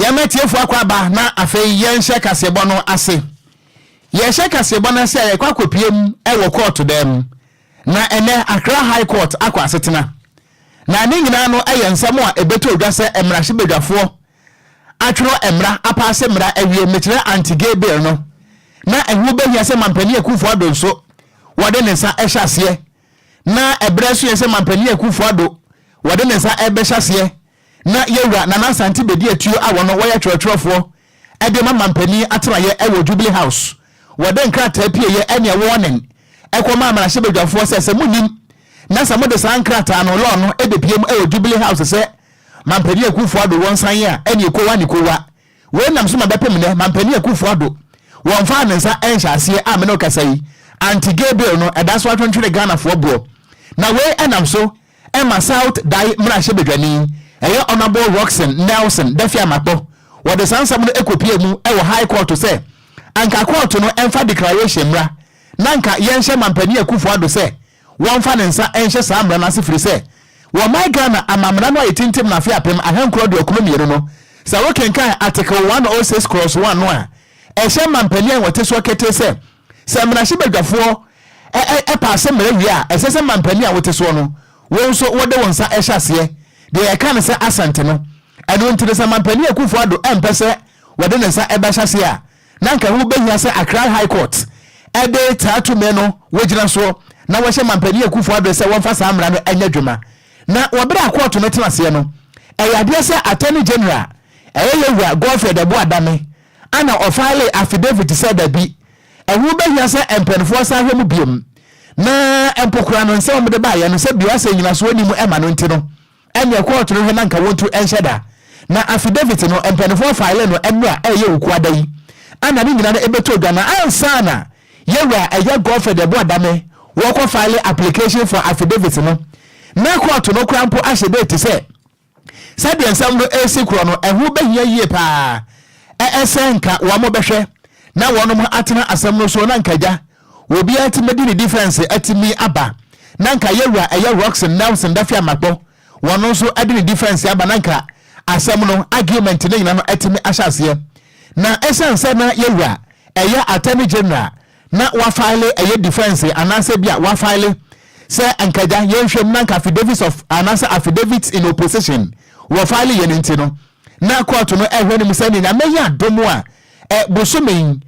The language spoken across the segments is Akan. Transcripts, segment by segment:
Yametiefo akwaba na afei yenhye kasebo no ase. Yenhye kasebo na se yakwa kopiem ewo court dem. Na ene Accra High Court akwa asetena. Na ne nyina no ensem a ebeto odwa se emrahye bedwafo. Atwero emra apase mra awie mekyere anti-gay bill no. Na ehu behia se mampani akufo ado nso. Wode ne nsa ehyaseɛ. Na ebreso yese mampani akufo ado. Wode ne nsa ebehyaseɛ. Na yewura na nasanti bedi atuo a wono woyɛ twetwerofo ede mampani atraye ewo Jubilee House. Wode nkrata pie ye ene warning. Ekoma amarahye bedwafo se munim. Na samode sankrata no law no edepiem ewo Jubilee House se mampani akufo ado wonsan ya ene kowa ni kowa. We nam so mabepem ne mampani akufo ado. Wonfa ne nsa enhyase a me no kasai. Anti-gay bill no edaso atwontwere Ghana fo bo. Na we enam so Emma South dai mrahye bedwani. Eyo Honorable Roxanne Nelson defia mapo. Wode sansam no ekopie mu ewo High Court se. Anka court no emfa declaration mra. Nanka yenhye mampani akufo ado se. Wonfa ne nsa enhye samra na sefiri se. Wo my Ghana amamra no ayetintim na afia pem ahankro de okonomiero no. Sa wokenkan article 106/1 no a. Ehye mampani en wote so kete se. Se mrahye bedwafo paase mra wi a esese mampani a wote so no. Won so wode wonsa ehyase. De kan se asante no eno ntire se mampani akufo ado empese wode ne sa ebahase a nanka hu behia se Accra High Court ede taatu me no wogina so na wo hye mampani akufo ado se wonfa sa amra no anya dwuma na wobere court no tenase no eyade se Attorney General eyewura Godfrey Debo Adame ana ofile affidavit se da bi ehu behia se empenfo sa hwemu biem na empokura no nse omde ba ye no se biwa se nyina so onimu ema no ntino enya court no na nka wontu enhyeda na affidavit no empenfo file no enra eye okuada yi ana ni nyina na ebeto dwa na ansa na yewa eye Godfrey Debo Adame wo ko file application for affidavit no na court no krampo ahye date se sabe ensam no esikro no ehu behia yie pa esenka wo mo behwe na wono mo atena asam no so na nkaja obi atimedi ni difference atimi aba na nka yewa eye Roxanne Nelson dafia mapo wono so adi ni difference aba na nka asam no argument ne nyina no atimi ahyase na esense na yewa eye Attorney General na wa file eye difference anase bia wa file se ankaja yenhwem na nka affidavits of anase affidavits in opposition wa file ye ntino na court no ehwe ni sani na meya domo a bosomen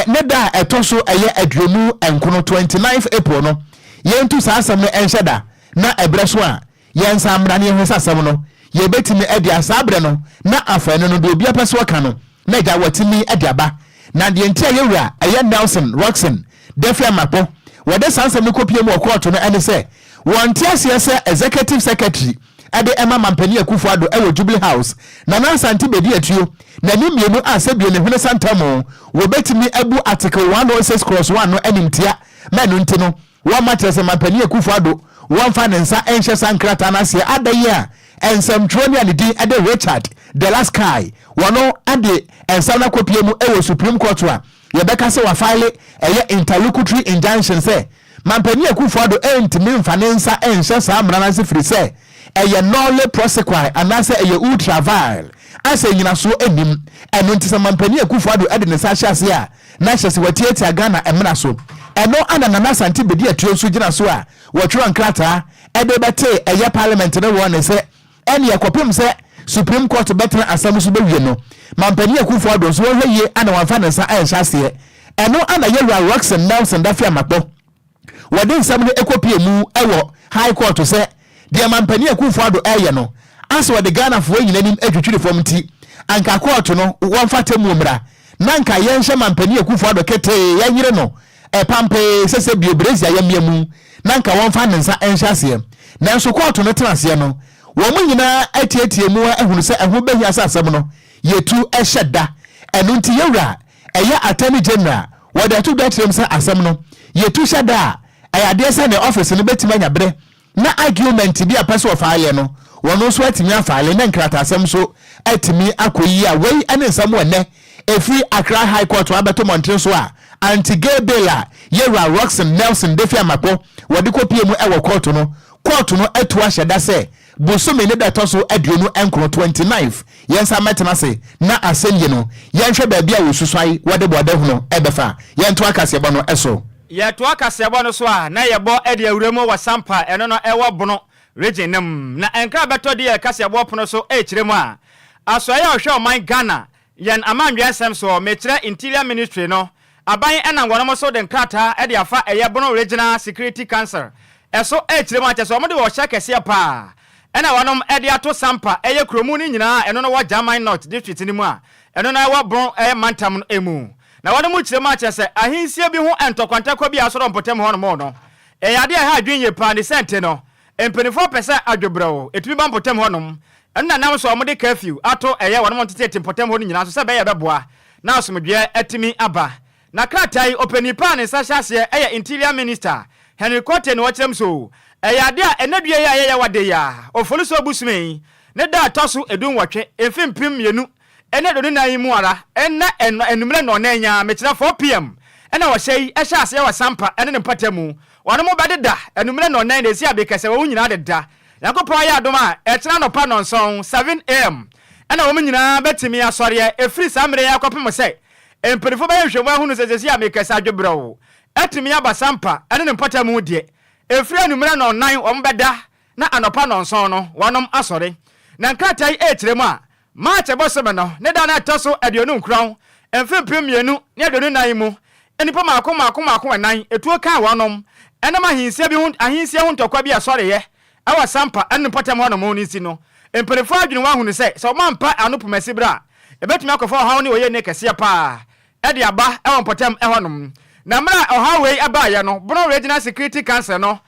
ne da etoso eye aduonu enkono 29th April no yentu sa asam no enhyeda na ebreso a yensa amra ne ehwesa asam no ye betimi edi asabre no na afane no de obi apeso ka no na ja watimi edi aba na de ntia yewura eye Nelson Roxanne defia mapo wode sansam no kopie mu court no ene se wontia se executive secretary ade ema mampani akufo ado ewo Jubilee House na nansanti bedi atuo na nimienu asebio ne hwene santamo wo betimi abu article 106/1 no enimtia manu ntino wo matrese mampani akufo ado wo mfa ne nsa enhye sankrata na se adayi a ensam tronia ne din ade Richard the last guy wono ade ensam na kopie mu ewo Supreme Court a yebeka se wa file eye interlocutory injunction se mampani akufo ado entimi mfa ne nsa enhye sa amra na se firi se eye nole prosequi anase eye ultra vile ase nyina so enim eno ntisa mampani akufo ado ade ne sa hyase a na hyase watiatia Ghana emra so eno ana na nasanti bedi atuo so gina so a wotwero nkrata ede bete eye parliament ne won se ene yakopem se Supreme Court betra asam so bewie no mampani akufo ado so hweye ana wanfa ne sa hyase eno ana yewura Roxanne Nelson dafia mapo wode nsam no ekopie mu ewo High Court se de mampani akufo ado eye no aso de Ghana fo nyinanim adwutwiri fom ti anka court no wonfa temu mra nanka yenhye mampani akufo ado kete yanyire no pampe sese biobrezia yamiamu nanka wonfa nensa enhyase nanso court no tenase no wo mu nyina atietie mu ehunu se ehu behia asasam no yetu ehyeda enu nti yewura eye Attorney General wode to datrem se asam no yetu hyeda ayade se ne office no betima nyabre na argument bi apeso file no wono so atimi afale na nkrata asem so atimi akoyi a wei ane nsam wone efri Accra High Court abeto montre so a anti-gay bill yewura Roxanne Nelson defia mapo wode kopie mu ewo court no atu ahyeda se bosome ne da toso aduonu enkro 29 yensa metena se na asenye no yenhwe ba bia wo suswai wode bode huno ebefa yento akasebo no eso yeto akasebo no so a na yebo ede awuremu wasampa eno no ewo bono region na enkra beto de kasebo pono so ekiremu a asoye ohwe oman Ghana yen amanwe asem so mekire interior ministry no aban ena ngwono so de nkrata ede afa eye bono regional security council eso ekiremu a cheso mo de wo hyakese pa ena wonom ede ato sampa eye kromu ni nyina eno no wo German North district ni mu a eno na wo bon mantam emu na wonom kiremu a chese ahinsie bi ho entokwantakwa bi asoro mpotem ho no mo no yade ha adwenye pa ne sente no empenifo pese adwobrao etumi ba mpotem ho no na nam so omode curfew ato eye wonom ntete timpotem ho no nyina so se be ye beboa na asomdwe atimi aba na kratai openipa ne sahase eye interior minister Henry Kote no wakyerem so yade a enadue ya ye wade ya ofolu so busumi ne da toso edun wotwe emfimpim mienu ene do nan mu ara enumre no na nya mekira 4 pm ena wo hyei ehya ya wasampa ene ne mpatamu wono mo bededa enumre no nan de si abekese wo nyina deda yakopon ya adoma ekira no pa no nson 7 am ena wo nyina betimi asore efri samre ya kopem se emperifo ba hwehwemu ahunu se si abekese adwobrawo etimi abasampa ene ne mpatamu de efri enumre no nan wo mbeda na anopa no nson no wonom asore na nkratai ekiremu a March ebosome no ne da na toso aduonu nkron emfimpim mienu ne aduonu nan mu enipa mako nan etuo kan wonom enam ahinsia bi hu ahinsia hu ntokwa bi asore ye awa sampa enu potem ho no mo ni si no emperefo adwunu wa hu ne se so mampa anopomasi bra ebetumi akofo hawo ne oye ne kese pa ede aba ewo potem ehonom na mra ohawei aba ye no Bono Regional Security Council no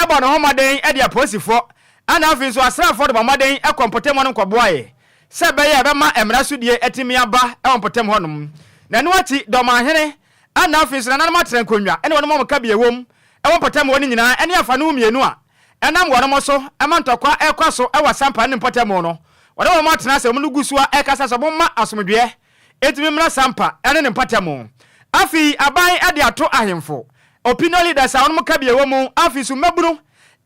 ebo no homaden ede aposifo ana afin so asrafo de bomaden ekompotem no nkwoboaye sebe ye be ma emra sudie etimi aba ewompotem honum na no ati domahene ana afisra na ma trenkonwa ene wono mo ka biewom ewompotem woni nyina ene afa no mienu a enam wono mo so emantokwa ekwaso ewasampa ne mpotem no wono mo atena se mo nugusua ekasa so mo ma asomdwe etimi mra sampa ene ne mpotem afi aban ade ato ahemfo opinion leaders a wono mo ka biewom afisu maburu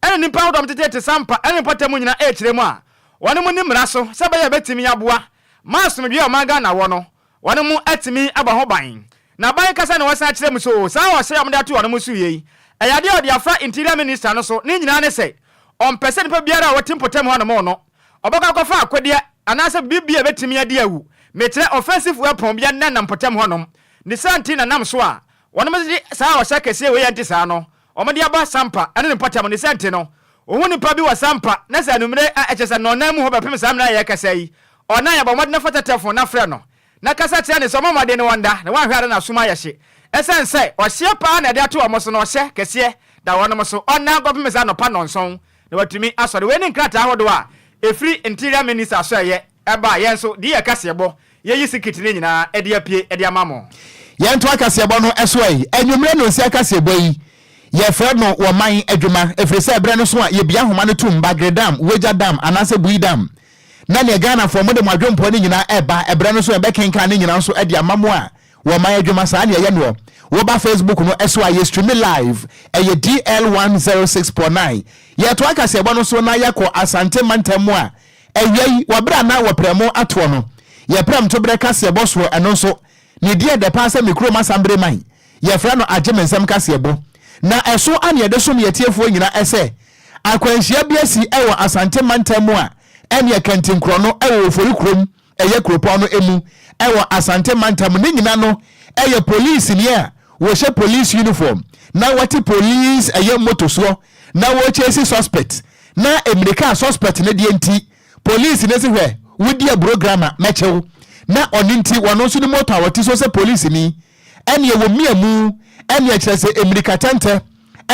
ene nimpa hodom tete sampa ene mpotem nyina ekiremu a wono mu nimra so sebe ya betimi aboa masomdwe o maga na wono wono mu atimi aba ho ban na ban kasa na wasa kire mu so sa wo se amda to wono mu suye ayade odi afra interior minister no so ni nyina ne se on person pa biara wotimpotem ho no mo no obaka kofa akwede anase bibia betimi ade awu metre offensive weapon bia na nampotem ho no ni santi na nam so a wono mu sa wo kese we yanti sa no omode aba sampa ane ne potem ni santi no ohuni pa bi wasampa na sa numre a echesa no nan mu ho bepem samra ye kasa yi ona ya bomode na fata telefone na frɛ no na kasa tia ne so mamade ne wanda na wanhware na suma ya hye esense o hye pa na de ato o so no hye kese da wono mo so ona bepem sa no pa no nson na watumi asore we ni nkrata hodo a efri interior minister so ye eba ye nso di ye kasebo ye yi sikiti ne nyina e de apie e de amamo ye nto akasebo no eso yi enwumre no si akasebo yi ye fred no wo man adwuma efrese ebre no so a ye bia homa no tum Bagre Dam Weja Dam anase Bui Dam na ne Ghana for mode mwadwompo ne nyina eba ebre no so e bekenka ne nyina so e de amamo a wo man adwuma sa ne ye no wo ba Facebook no eso a ye stream live e ye DL106.9 ye to akasebo no so na yakọ Asante Mantam a ewei wo bra na wo premo ato no ye prem to bre kasebo so eno so ne die de pa se MiPROMO Media man ye fred no agimensem kasebo na eso ane de som yetiefo nyina ese akwanhia biasi ewo Asante Mantam a ene kantinkro no ewo ofori krom eye kropon no emu ewo Asante Mantam ne nyina no eye police ni a wo she police uniform na wati police eye motoso na wo chase suspect na emirika suspect ne die nti police ne se hwe wodi a programmer mechew na oninti wono so ni motor wati so se police ni ene wo miamu ene kyerese emirika tente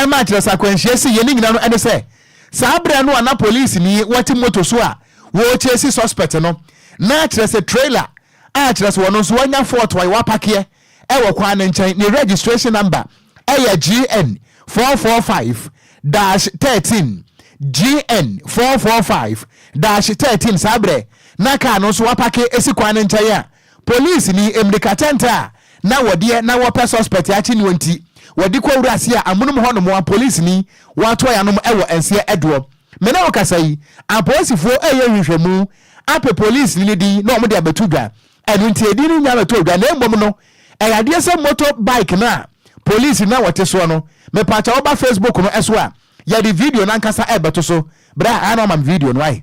ema kyerese akwanhia si ye ni nyina no ene se sabre no ana police ni wati moto so a wo chase suspect no na kyerese trailer a kyerese wono so wanya fort wa wapake ewo kwa ne nchen ni registration number eya GN 445-13 GN 445-13 sabre na ka no so wapake esi kwa ne nchen ya police ni emirika tente a na wode na wo suspect achi ni wonti wodi kwa urasi a amunum ho no mo police ni wato ya no ewo ense edo me na okasa yi aposifo eye hwehwemu ape police ni di na omo de abetudwa enu nti edi ni nya betudwa na embom no eyade se motorbike na police na wote so no me pacha oba Facebook no eso a ya di video na nkasa ebeto so bra ana ma video no ai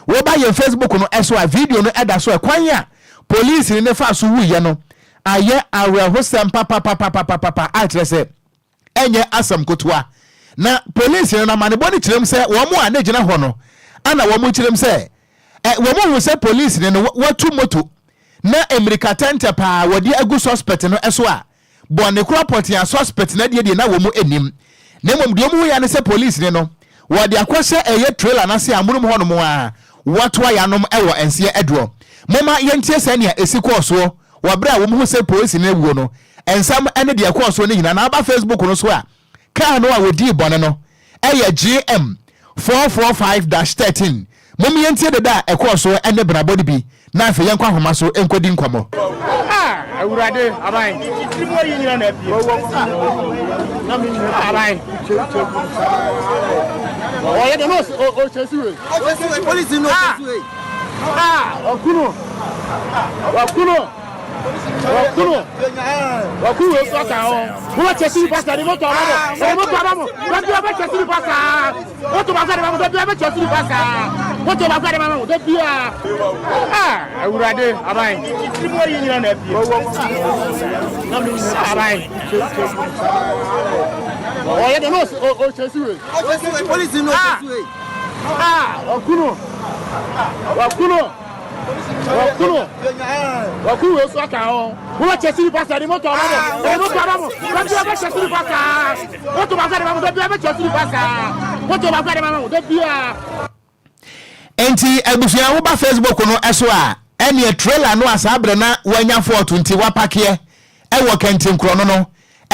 wo ba ye Facebook no eso a video no eda so ekwanya police ni ne fa so wuye no aye awe hosem papa atrese enye asam kotoa na police na mane boni kirem se wo mo a na gina ho no ana wo mo kirem se wo mo hu se police ne no watu moto na America tente pa wodi agu suspect no eso a bone crop ya suspect na de na wo mo enim na mom de mo ya ne se police ne no wodi akwose eye trailer na se amurum ho no mo a watu ayanom ewo ense edro mama yentie se ne esiko so wabra wo mo hu se police ne wuo no ensam ene de akoso ne nyina na aba Facebook no so a car no a wodi bone no eye GM 445-13 mom yentie de da ekoso ene brabodi bi na afi yenkwa homa so enkodi nkwamo awurade aban ibo yi nyina na pie na mi aban o ye de no o chesiwe police no chesiwe okuno saka o wo chesiwe pasta ni moto abamo do ba chesiwe pasta o to ba ga de mamo do ba chesiwe pasta o to ba ga de mamo do bia awurade aban ibo yi nyina na pie na mi aban o ye de no o chesiwe police no chesiwe okuno saka o wo chesiwe pasta ni moto abamo do ba chesiwe pasta o to ba ga de mamo do ba chesiwe pasta o to ba ga de mamo do bia enti abusuan wo ba Facebook no eso a ene trailer no asabre na wanya fort nti wapake ewo kentin kro no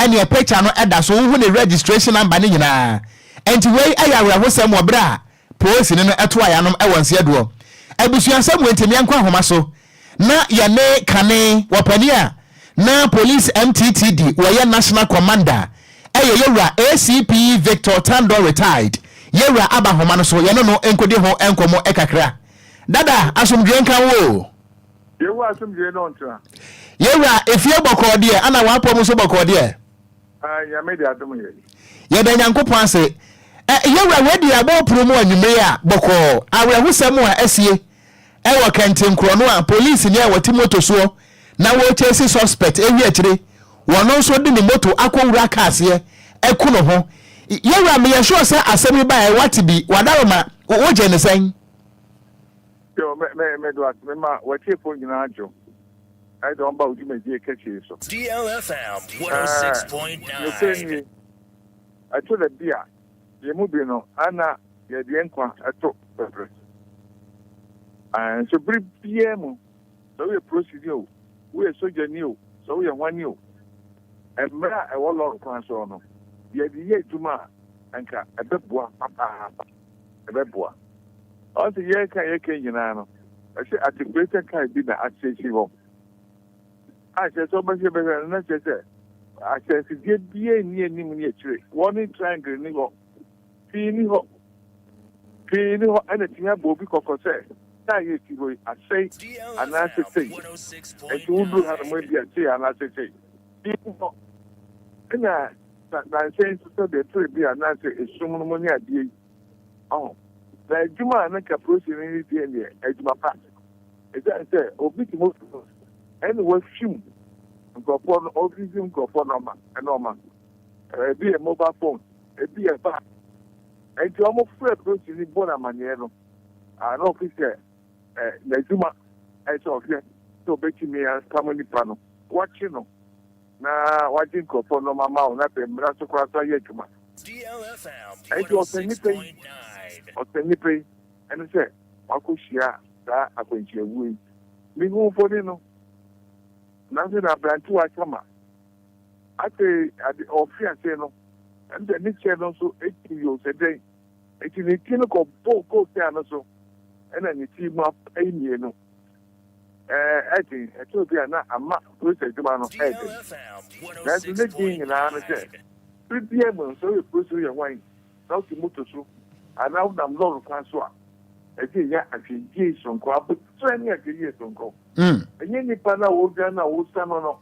ene picture no eda so wo ne registration number ne nyina enti wei ayawra ho sem obra police ne no eto ayanom ewo nse edo abusuan sam wenti me nkwa homa so na ya ne kane wapania na police MTTD wo national commander yewra ACP Victor Tando retired yewra aba homa no so ye no enkodi ho enkomo ekakra dada asomdwe nkan wo yewu asomdwe no ntra yewra efie bokọ de ana wapo mu so bokọ de ya media adom ye da nyankopon ase yewra wedi abo promo anwumre a bokọ awra husam a asie ewo kantin kro no a police ne awati moto so na wo chase suspect ewi akire wono so de ni moto akowura kaase eku no ho yewra me yesho se asemi ba e wati bi wadaroma wo je ne sen yo me do at me ma wati fo nyina ajo I don't ba udi me je kache so DLFM 106.9 I told the beer ye mu bi no ana ye de nkwa ato pepe and so brief PM so we procedure we soldier new so we one new and mra e wo lord kwan so no ye di ye tuma anka ebeboa papa ebeboa on the ye kan nyina no I say articulated kan bi na access ho I say so much better na say I say die bie ni anim ni akire one triangle ni ho fini ho ana tinya bobi kokose ta ye tigo I say ana say e tu do ha mo bia say ana say ina na say so de three bia na say esum no mo ni adie oh na juma na ka process ni die ni ejuma pa e say obi ti mo and was shim go for organism go for normal be a mobile phone be a bag and you almost free process ni bona maniero an officer na juma I saw here so beti me as family pano watching no na watching go for normal ma na pe mra so kwa so ye juma DLFM 106.9 otenipe and say akoshia da akwenche wu mi hu fo ni no nanso na brantu wa kama ate ade ofia se no and the niche no so 8 years a day it is a ko boko se ano so and ni ti ma enie no ati eto bia na ama process juma no that's the thing na no say pm so we process your wine now to moto so and now I'm not Francois. I think yeah, I think yes, uncle, but 20 years uncle. And any partner will gun or will stand on.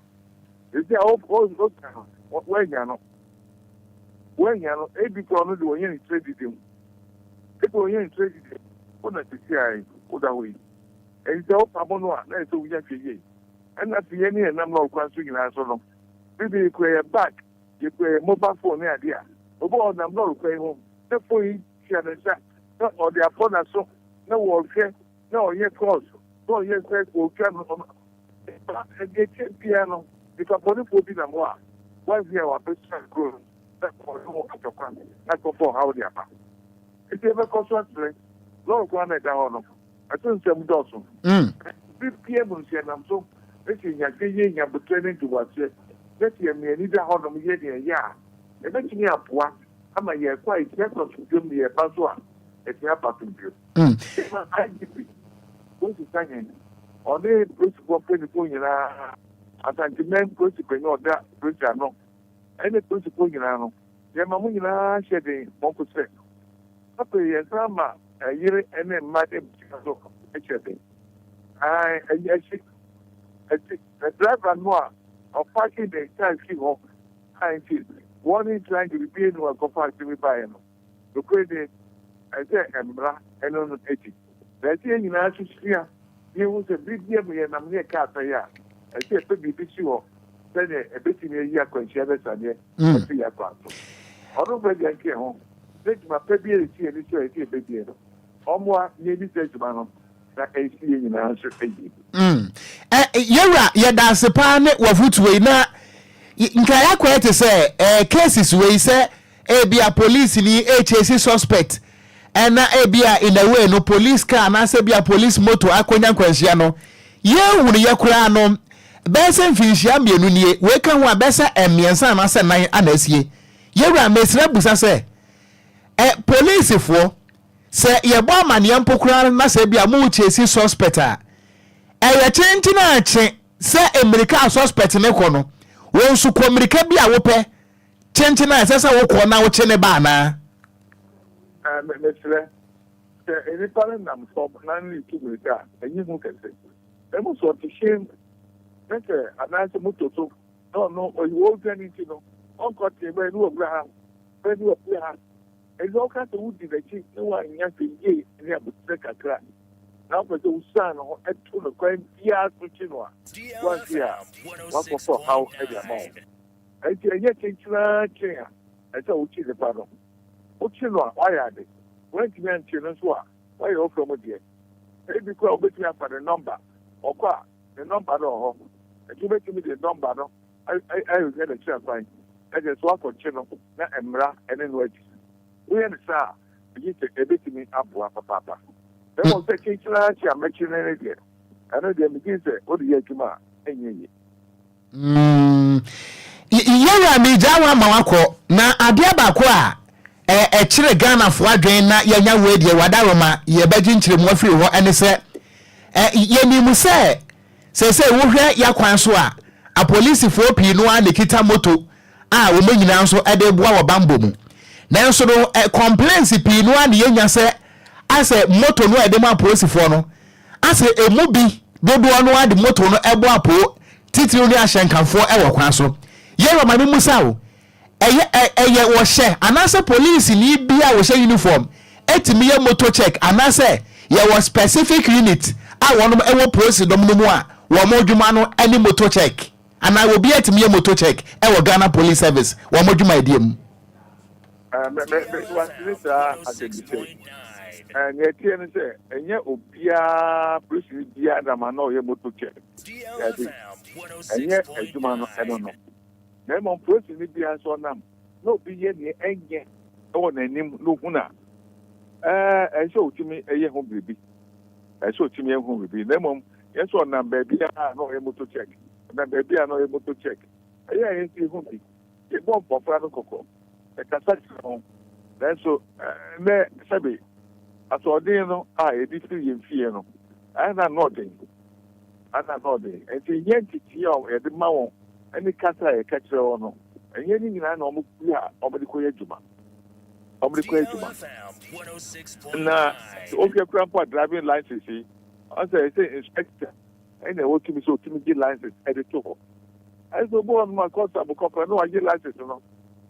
Is there all when you know? When you know, every corner do any trade him. People here trade him. What I see, I would away. And it's all Pamono, that's so we have to ye. And that's the any number of questions in answer. Maybe you create back, you create mobile phone idea. About them not paying home. Therefore, he had a shot. Not or their phone are so. No work, no, yet close. No, yes, will travel on a piano. If a body will be the more. Once you are best friend grown, that's for you at your family. That's for how they are. If you ever concentrate, Lord, one at the honor. I think some dozen. 3 p.m. I'm so making your getting your training to watch it. Let you me need a honor me here, yeah. And let me up one. I'm a year quite careful to give me a password. If you have to do. I give it. What's the thing? On the principal principle, you know, as I demand principle, not that principle. Any principle, you know, your mamma, you know, shedding 1%. Up a year, summer, a year and then my shedding. I driver noir of parking the time she home. I feel one is trying to be paid or compared to me by him. The credit. I say, Embra, and on 80. That's in United States. He was a big year, and I'm near Cataya. I say, a big issue. Then a bit in a year, when she has a year, I see a part. Although I came home, let my baby see a little baby. Or more, maybe said to man, that I see in answer. Yera, that's a pan of Woodway. Now, in Kayakwa to say, cases where he said, be a police in the HAC suspect. And na ebia in a way no police car na say bia police motor akonya kwanhia no ye wuru ye kura no bese mfinhia mienu nie we kan ho bese emiensa na se nan anasie ye wura mesra busa se police fo se ye bo amane mpokura na se bia mu chesi suspect a ye chinti na chi se america suspect ne ko no won su ko america bia wo pe chinti na se wo ko na wo chi ne ba na Mr. Any parent I'm from 9 to America, and you can say. There was what the shame. Better, and I said, no, or you won't get into no. Uncle, when you are when you are and all kinds of wood in the cheek, no one has been gay, and you have to take a crack. Now, but those son or at 2 o'clock, yeah, to Chinoa. Once here, one for how heavy amount. I say, yet it's not chair. I told you the pardon. Why are they? When you mention children, why you from there? Maybe call me for the number or what? The number or and you make me the number. I will get a chance. I just walk on channel, not Emra, and then wait. We understand. You take a bit of me up, Papa. They won't take each other, I'm making an idea. I know they begin to say, what do you do? Yera mi jawa mawako na adia bakwa chire Ghana fo adwen na yanya we de wadaroma ye beji nchire mo afiri ho ene se yenimu se wo hwe yakwan so a police fo pi no a nekita moto a wo manyina so ede boa wo bambo mu nanso no complaints pi no a ne yenya se ase moto no ede ma police fo no ase emu bi dodo no ade moto no ebo apo titiri ni ahyenkanfo e wo kwan so yero ma mu sawo eye wo hye anase police ni bia wo hye uniform etimi ye motor check anase ye wo specific unit a wono e wo police dom no mu a wo mo dwuma no any motor check ana wo bia etimi ye motor check e wo Ghana Police Service wo mo dwuma ediem and yet say enye obia police bia na ma no ye motor check enye edwuma no I don't know. Nemon person ni bia so nam no bi ye ni enye o nanim no huna so otimi eye ho bibi so otimi ye ho bibi nemon ye so nam ba bia no e motor check na ba bia no e motor check eye ye ho bi e bon pofra no kokko e kasa no then so me sabi asodin no e di free ye fie no ana nothing e ti ye ti o e di ma won any kasa e kachire ono enye ni nyina na omo bia omo de koye djuma DLFM 106.9. Na Okogyeabour Ocran driving license yi. I say inspector. And they want to be so to get license at the top. As the boy on my course, I'm a couple. No, I get license. No,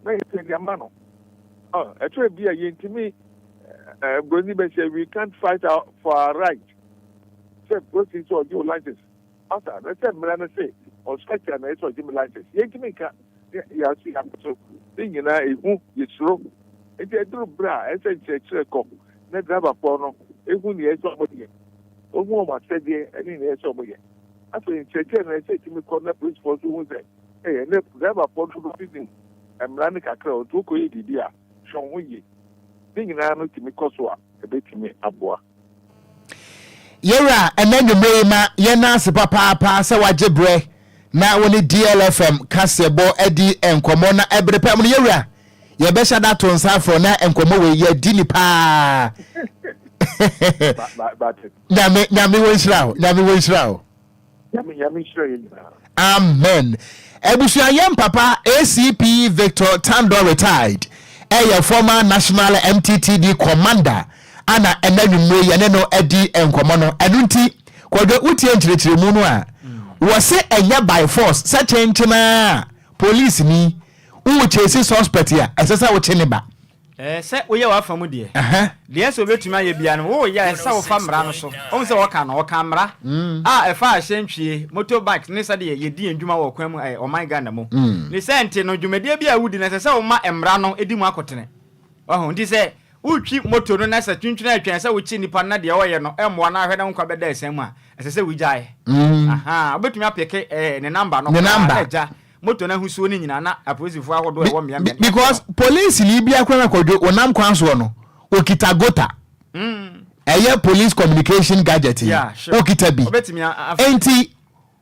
I say the man. Oh, I try to be a yin to me. We can't fight out for our right. Say, go see so your license. After let's say, Milana say, or inspector and I saw give me license. Yin to me can't. Yeah, see, I'm so. Thing you know, it's true. It's a true bra. I say, check. Let's have a porno. If we need somebody. Omo ma said there any na so mo ye after in church na say to me corner police force who say eh na driver port to building emrani kakra o to ko ye didi a hwon ho ye thing na no timi koso a e betimi aboa yera enanwumre ma ye na se papa se waje bre na woni DLFM kasebo edi enkomo na ebrepe mo yera ye be sha da to nsa for na enkomo we ye di ni pa Nyame wonshirawo. Amen. Ebusuayem papa ACP Victor Tando retired. Former national MTTD commander. Ana enanwumre ye ne no edi enkomo no. Enunti Kwadwo utie nkyerɛkyerɛ mu no a. Wo se enya by force. Sa chenchena police ni wo chase suspect ya. Esesa wo chene ba. Se oye wa famu de de so betuma ye bia no wo ya se wo fa mra no so o se wo ka no wo ka mra e fa ahentwie motorbike ne se de ye di endwuma wo kwan mu o my Ghana mu ne se nte no dwumade bia wudi ne se wo ma emra no edi mu akotene oho ndi se utwi moto no na se twintwina atwan se wo chi nipa na de wo ye no emmo na ahwe na nkwa beda esem a se wijae obetuma peke ne number no ja moto na husuo ni nyina na apolisifu ahodo e wo mia because police ni bia kwa Kwadwo onam kwan so no okita gota police communication gadget okita bi enti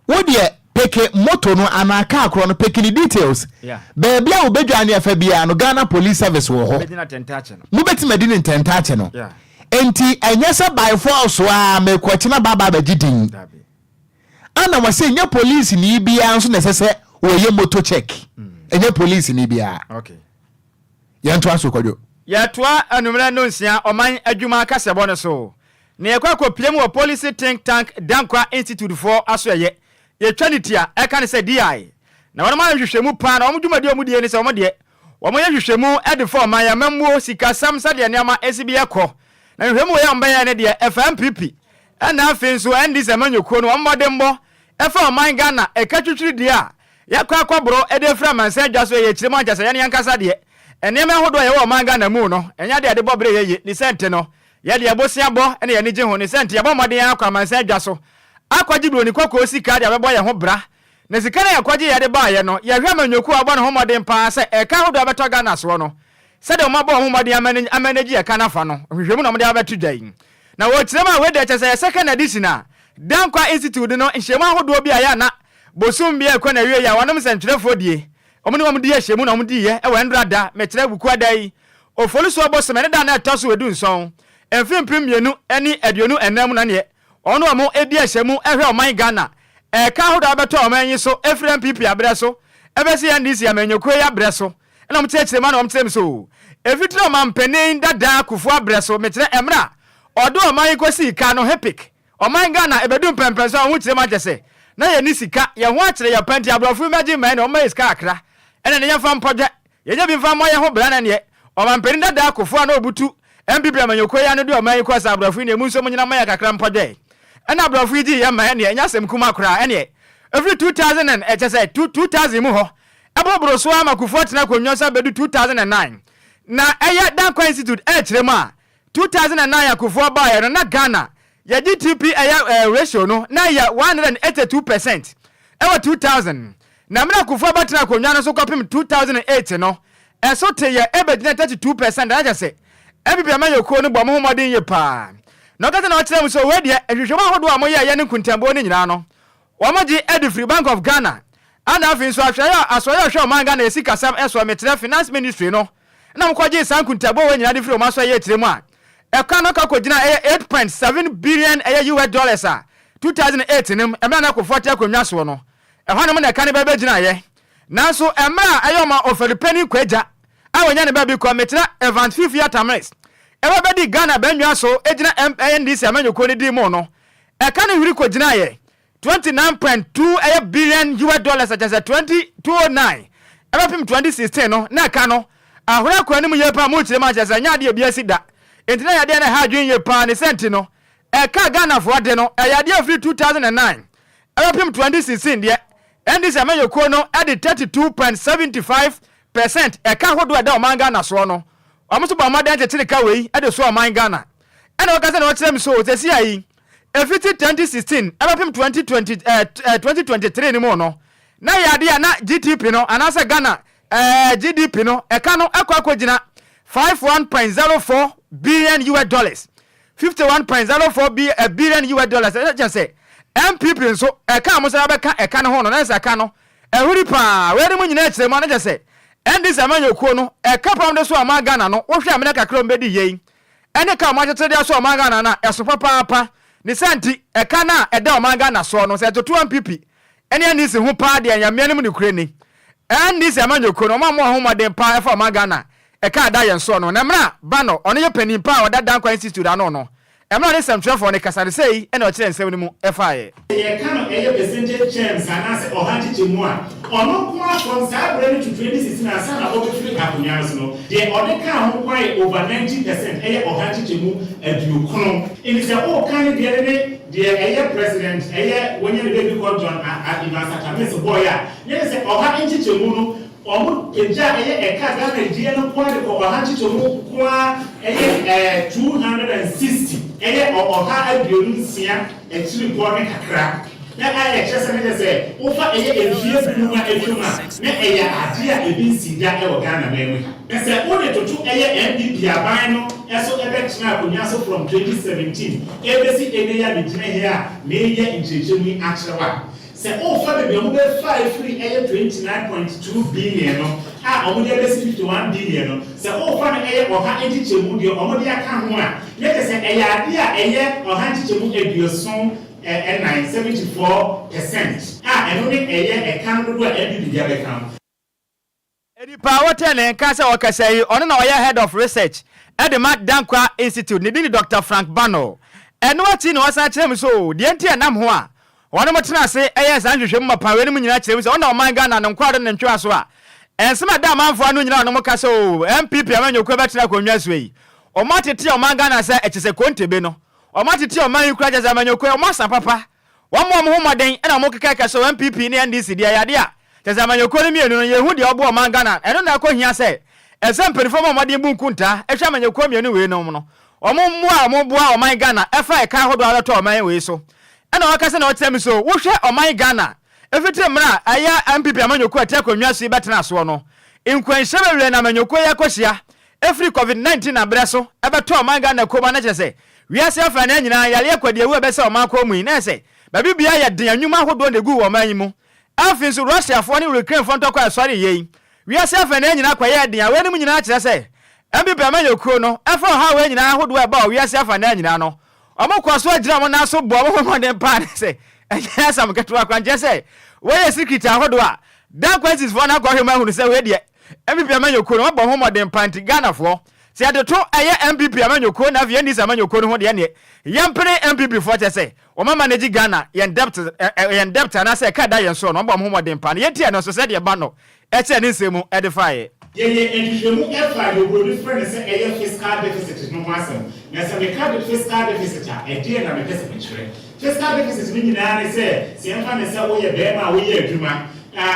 wo de peke moto no anaka akro no peke ni details baby a obedwa ne afa bia no Ghana police service wo ho mo beti medini ntentache no enti enyesa by force wa me kwachina baba bagidin ana wase nya police ni bia nso nesese oye moto check enye police ni bia okay yanto aso Kwadwo yatoa anumra no nsia oman adwuma kasebo no so na yekwa kopiem wo police think tank Dankwa Institute for asoye ye twanitia e kan se DI na wona ma hwehwemu pa na omdwumadi omudie ni se omde wo mo ye hwehwemu e de for man ya mamuo sika samsa de neama SB ekọ na hwehwemu ye omban ne de FMPP na afi nso ndi se manyoko no omodembo efa oman Ghana e katwitwiri dia yakwa bro edefra mansa dwaso ye kiremo anjasa ye ne yankasa de enema hodo ye wo manga na mu no enya de bobre ye ni sente no ye de abosia bo ene ye ne je ho ni sente ye bo moden akwa mansa dwaso akwaji bro ni kokko sika de abebo ye ho bra na sika na yakwaji ye de ba ye no ye hwa manyoku abo no ho moden pa se eka hodo abeto Ghana so no se de mo bo ho moden amanagi ye kana fa no hwehwemu na mo de abeto dwan na wo kirema we de chese second edition na Dankwa Institute no nhwehemu hodo bi aya na bosum bia kwa na wie ya wanom sentwerefo die omne wom die hyemu na omdi ye e wendrada mekyere buku adai ofoliso oboseme ne da na etoso edu nson emfimpim mienu ani aduonu enam na ne ono omo edi hyemu ehwe oman Ghana ka hodo abeto oman yi so efrem pipi abre so ebesi ya ndisi ya manyoko ya abre so na mkyekire ma na omtem so efitro oman panin dada kufu abre so mekyere emra odo oman kosi ka no hepic oman Ghana ebedu pempenso a hu kyere ma jese na ye ni sika ye ho akire ye panti abrofu maji man no ma iska akra ene ne yefam podje ye je bi fam mo ye ho bra na ne o man peri dada akofo na obutu mbibra manyoko ya no de o man yi kwasa abrofu ne mu nso munyina ma ya kakra mpodje ene abrofu ji ye man ne enya sem kuma akra ene every 2000 and e say 2000 mu ho abobro so amakofo tena konyosa bedu 2009 na eye Dankwa Institute e kire ma 2009 akofo ba ye na Ghana ya GDP ratio no na ya 182% ewa 2000 na mna kufu batena konwa no so kopim 2008 no eso te ya ebegina 32% na ja se ebibia ma yoko no bom homodin ye pa no kata na ochire so we de ehwehwema hodo amoye ya ne kuntambo ni nyina no womoji Edifree Bank of Ghana ana afin so ahwaya asoya hwe oman Ghana esika sam eso metre finance ministry no na mkwaje san kuntambo we nyina Edifree o maso ye tiremu a ekano ka kogina 8.7 billion US dollars a 2008 nim emra na ko 40 akonwa so no ehwa no na ka ne bebe gina ye nanso emra ayoma oferi penny kwaja awanya ne ba bi kometra event fifia tamres eba be di Ghana benwa so ejina NDC amanyoko ne di mo no e ka no hiri ko gina ye 29.2 billion US dollars such as 2009 eba pim 2016 no na ka no ahora ko anim ye pa mo chire ma chese nya de bia sida entina ya de na ha dwen ye pa ne senti no e ka Ghana fo de no e ya de free 2009 eba pim 2016 de NDC amanyoko no e de 32.75% e ka hodo e da o manga na so no amuso ba madan chechire ka we e de so o man Ghana e na waka se na wo chire mi so se si ayi efiti 2016 abapim 2023 ni mo no na yade ya na GDP no anase Ghana GDP no e ka no akogina 51.04 billion US dollars 51.04 billion US dollars just say MPP so e ka mo se abeka e ka no ho no na se ka no e huri pa we de mo nyina chire mo na just say endi se amanyoko no e ka pam de so ama Ghana no wo hwe amena kakra mbedi yei ene ka mo chetere de so ama Ghana na eso papa ni senti eka na eda omanga na so no se to 2 MPP ene ani se ho pa de anyame mu ni kure ni andi se amanyoko no ma mo ho maden pa e fa omanga na eka da yen so no na mra ba no ono ye panin pa oda dan kwa institute da no emra ne sem trefo ne kasare sei ene o kire nsem ni mu e fa ye ka no eye percentage terms anase ohanchiche mu a ono kwa from Sabre to 2016 asana obeturi akunya so no de ode ka ho kwa over 90% eye ohanchiche mu aduokron ini se o kan de de eye president eye wonye ne baby called John Adivasa Tamese boy a ne se ohanchiche mu no omo eja eye eka Ghana die no kwa de ohanchiche mu kwa eye 260 eye oha aduonu nsia echiri kwa ne kakra na aye chese ne se ofa eye efie binu ma etuma na eye ade a ebi nsida e wo Ghana memu na se o de totu eye MPP aban no eso ebe china akonya so from 2017 ebesi ene ya de gina here na eye nchechemu achrewa se ofa de be mo be 5 free eye 29.2 billion no a omo de ebesi 51 billion no se ofa na eye oha enchichemu de omo de aka ho a ye se eye ade a eye oha enchichemu eduoson and 74%. And only a can do every day. Edi power tele kasa wakasai ono na oya head of research at the Mark Dankwa Institute ni Dr. Frank Bano. Eno ati no wasa kire mi so de enti anam ho a ono motena se eya san hwehwem mapa we ni nyina kire mi so ono man Ghana no nkwado ne ntwa so a ensema da manfo anu nyina ono mokasa o MPP amanyokwa betena konwa so yi o matete o man Ghana se echese kontebe no o matete o man yukra jaza amanyokwa o masa papa wo mo homaden ena mo keka so MPP ni NDC dia yade a jaza amanyokwa ni mienu no yehu de obo o man Ghana eno na akohia se esem perform o maden bunkunta ehwa amanyokwa mienu we no no o mo boa o man Ghana efa e ka hodo ala to o man we so ena wakase na otem so wo hwe o man Ghana efitire mra aya MPP amanyokwa te akonwa so betena so no Enquires we na amanyokwa yakohia every COVID-19 na breso ebeto o man Ghana ko ba na chese wiase afa na nyina yale akwadiewu ebese o man ko mu na ese babi bia ya den anwuma hodo na gu wo man yi mu afin so Russia fo ne Ukraine fo ntokwa asori yei wiase afa na nyina kwa ya den awe ni mu nyina kire se MPP amanyokro no afa ha we nyina hodo e ba wiase afa na nyina no omokwa so agira mo na so bo mo den pa ne se eya sam ketwa kwa nje se we ye secret ahodo a dan questions fo na kwa hwe ma hunu se we de MPP amanyokro no bo mo den pa nti Ghana fo se adeto eye MPP amanyokro na vie ndi samanyokro ho de ne yampere MPP fo chese o mama manage Ghana yen debt na se ka da yen so no bo mo den pa ne yetia no so se de ba no eche ne nsemu edify Ye enhwehwemu efa yo go different say eye fiscal deficit no masem na se me ka fiscal deficit a e na me pese picture fiscal deficit ni nyina ne se se enfa ne se wo ye be ma wo ye adwuma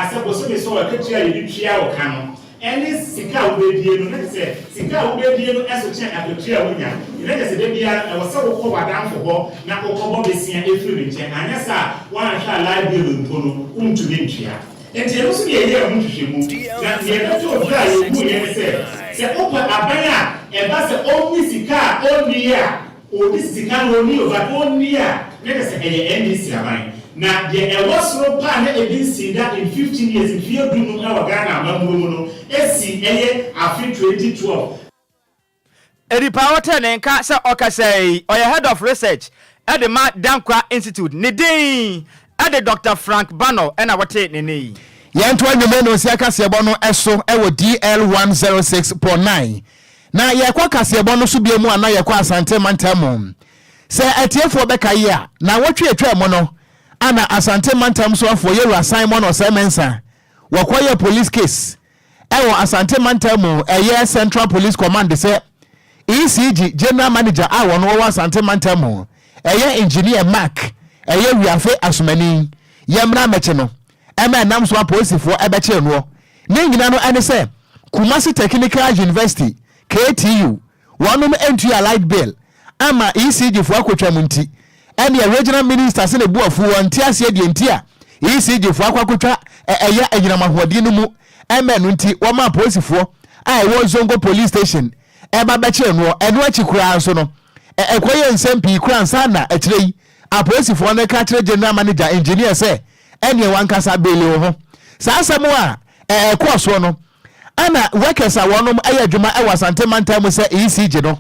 se bo so be so wa katua ye ditwia wo ka no ene sika wo be die no ne se sika wo be die no eso chen akatua wo nya ne se de bia e wo se wo ko wadan fo ho na ko ko bo be sia efiri nche anya sa wan hwa live bill mpo no untu ne ntwia enti eno so ye ye ho hwehwemu na ye na to bra ye mu ye se opa abanya e ba se oni sika oni ya oni sika oni over oni ya ne se eye NDC aban na de e wasro pa na e bin sinda in 15 years in fear dunu na Ghana amamuru no esi eye afi 2012 edi power ten nka se okasai oya head of research at the Mark Dankwa Institute ni din at the Dr. Frank Bano ena wote ne nei Yanto anwume no sia kasebo no eso ewo DL 106.9 na yekwa kasebo no so biemu ana yekwa asante mantam se atiefo beka yi a na wotwe etwa mo no ana asante mantam so afo yeru assignment no semensa wakoye police case ewo asante mantam eye Central Police Command se ECG General Manager a wono wo asante mantam eye Engineer Mark eye wiafe asumani yemra meche no ema nam so aposifo ebeche no ne nyina no ene se Kumasi Technical University KTU wonum entu ya light bill ama ECG fo akotwa munti ene regional minister se ne buafu wonti ase de ntia ECG fo akotwa eya enyina mahode no mu ema no nti wo ma aposifo a ewo Zongo police station eba beche no eno achikura so no ekoye nsempi kura nsa na ekirei aposifo ne ka kire general manager engineer se ene wankasa bele ho sa asemo a ekoso no ana workers a wonom ayadwuma e wasante mantam se ECG no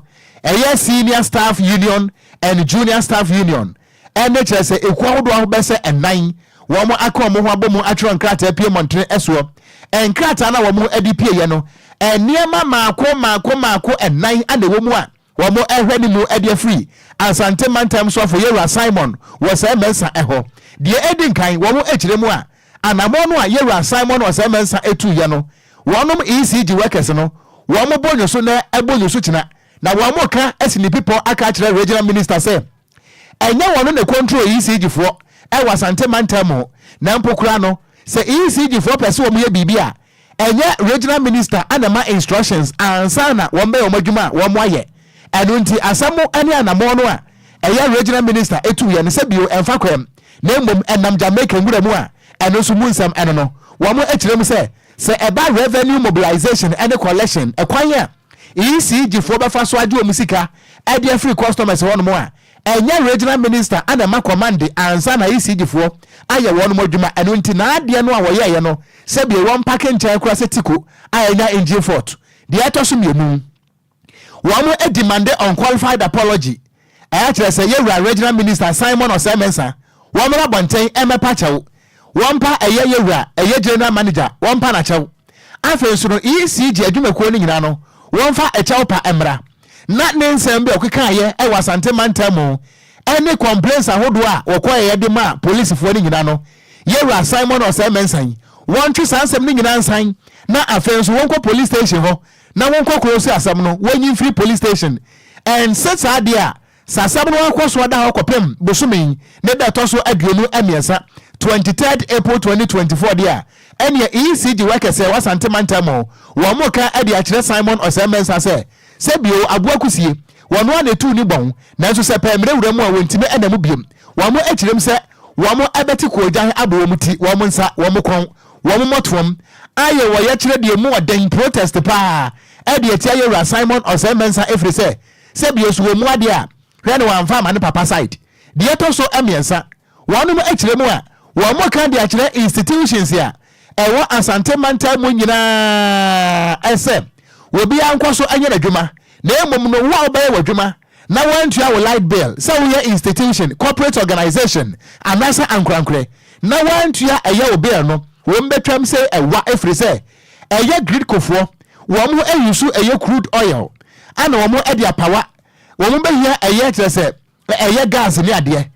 senior staff union and junior staff union ene kire se ekwahodo ho be se enan wo mo akomo ho abomu atro nkrata pie montre eso enkrata na wo mo adipie ye no eniema maako enan ane wo mu a wo mo ehwe ni mu ade free asante mantam so for yeru Simon wo se mensa eho de edin kan wo mo ekire mu a anamo no a yeru Simon wo se mensa etu ye no wonom ECG workers no wo mo bonyo so na ebonyo so kina na wo mo ka asini people aka kire regional minister say enye wono ne control ECG fo e wasante mantam na mpokura no se ECG fo pese wo mo ye bibia enye regional minister anama instructions ansana wo mbe omadwuma wo mo aye enu nti asamo ani anamo no a eye regional minister etu ye ne se bio emfa kwem na mbom enam Jamaica ngura mu a enu so munsam eno no wo mo ekire mu se eba revenue mobilization and collection ekwanya ECG fo befa so ade omusika ade free customers won mo a enye regional minister anama command ansana ECG fo aye won mo dwuma enu nti na ade no a wo ye no se bi won pack nchen kura se tiko ayenya engine fort de etoso mienu wo mo e demand unqualified apology kire se ye regional minister Simon Osemensa wo mo rabonten emepa chewo wampa yewura general manager wampa na chew afen so no ECG adwumako ni nyina no wamfa echew pa emra na nensem be okeka ye e wasante mantam any complaints ahodo a wokoye de ma police fo ni nyina no yewura Simon Osemensan wontwe sansem ni nyina nsan na afen so wonko police station ho na wonko close asam no wonyi free police station and set adia sasam no akoso da hokopem bosumi ne da toso aduonu amiesa 23rd April 2024 dia enya ECG workers say wasante mantamo wo mo ka ade akire Simon Osemensa se bio aboakusie wono ane tu ni bon nanso se pemre wuramu a wontime enam biem wo mo akirem se wo mo abeti kojan abo mu ti wo mo nsa wo mo kon wo mo motom aye wo ye kire de mu oden protest pa ade ati aye Simon Osemensa efre se bio so wo mu ade a hwe ne wan fa ma ne papa side de to so amiensa wono mo akire mu a wo mo kan de akire institutions ya ewo asante mantam mu nyina ese obi ankoso anya adwuma na emom no wo obaye wadwuma na wantu ya light bill so we institution corporate organization anasa ankrankre na wantu ya eye obi no wo mbetwam se ewa efri se eye grid kofo wo mo ayusu eye crude oil ana wo mo ade apawa wo mo behia eye kire se eye gas ni ade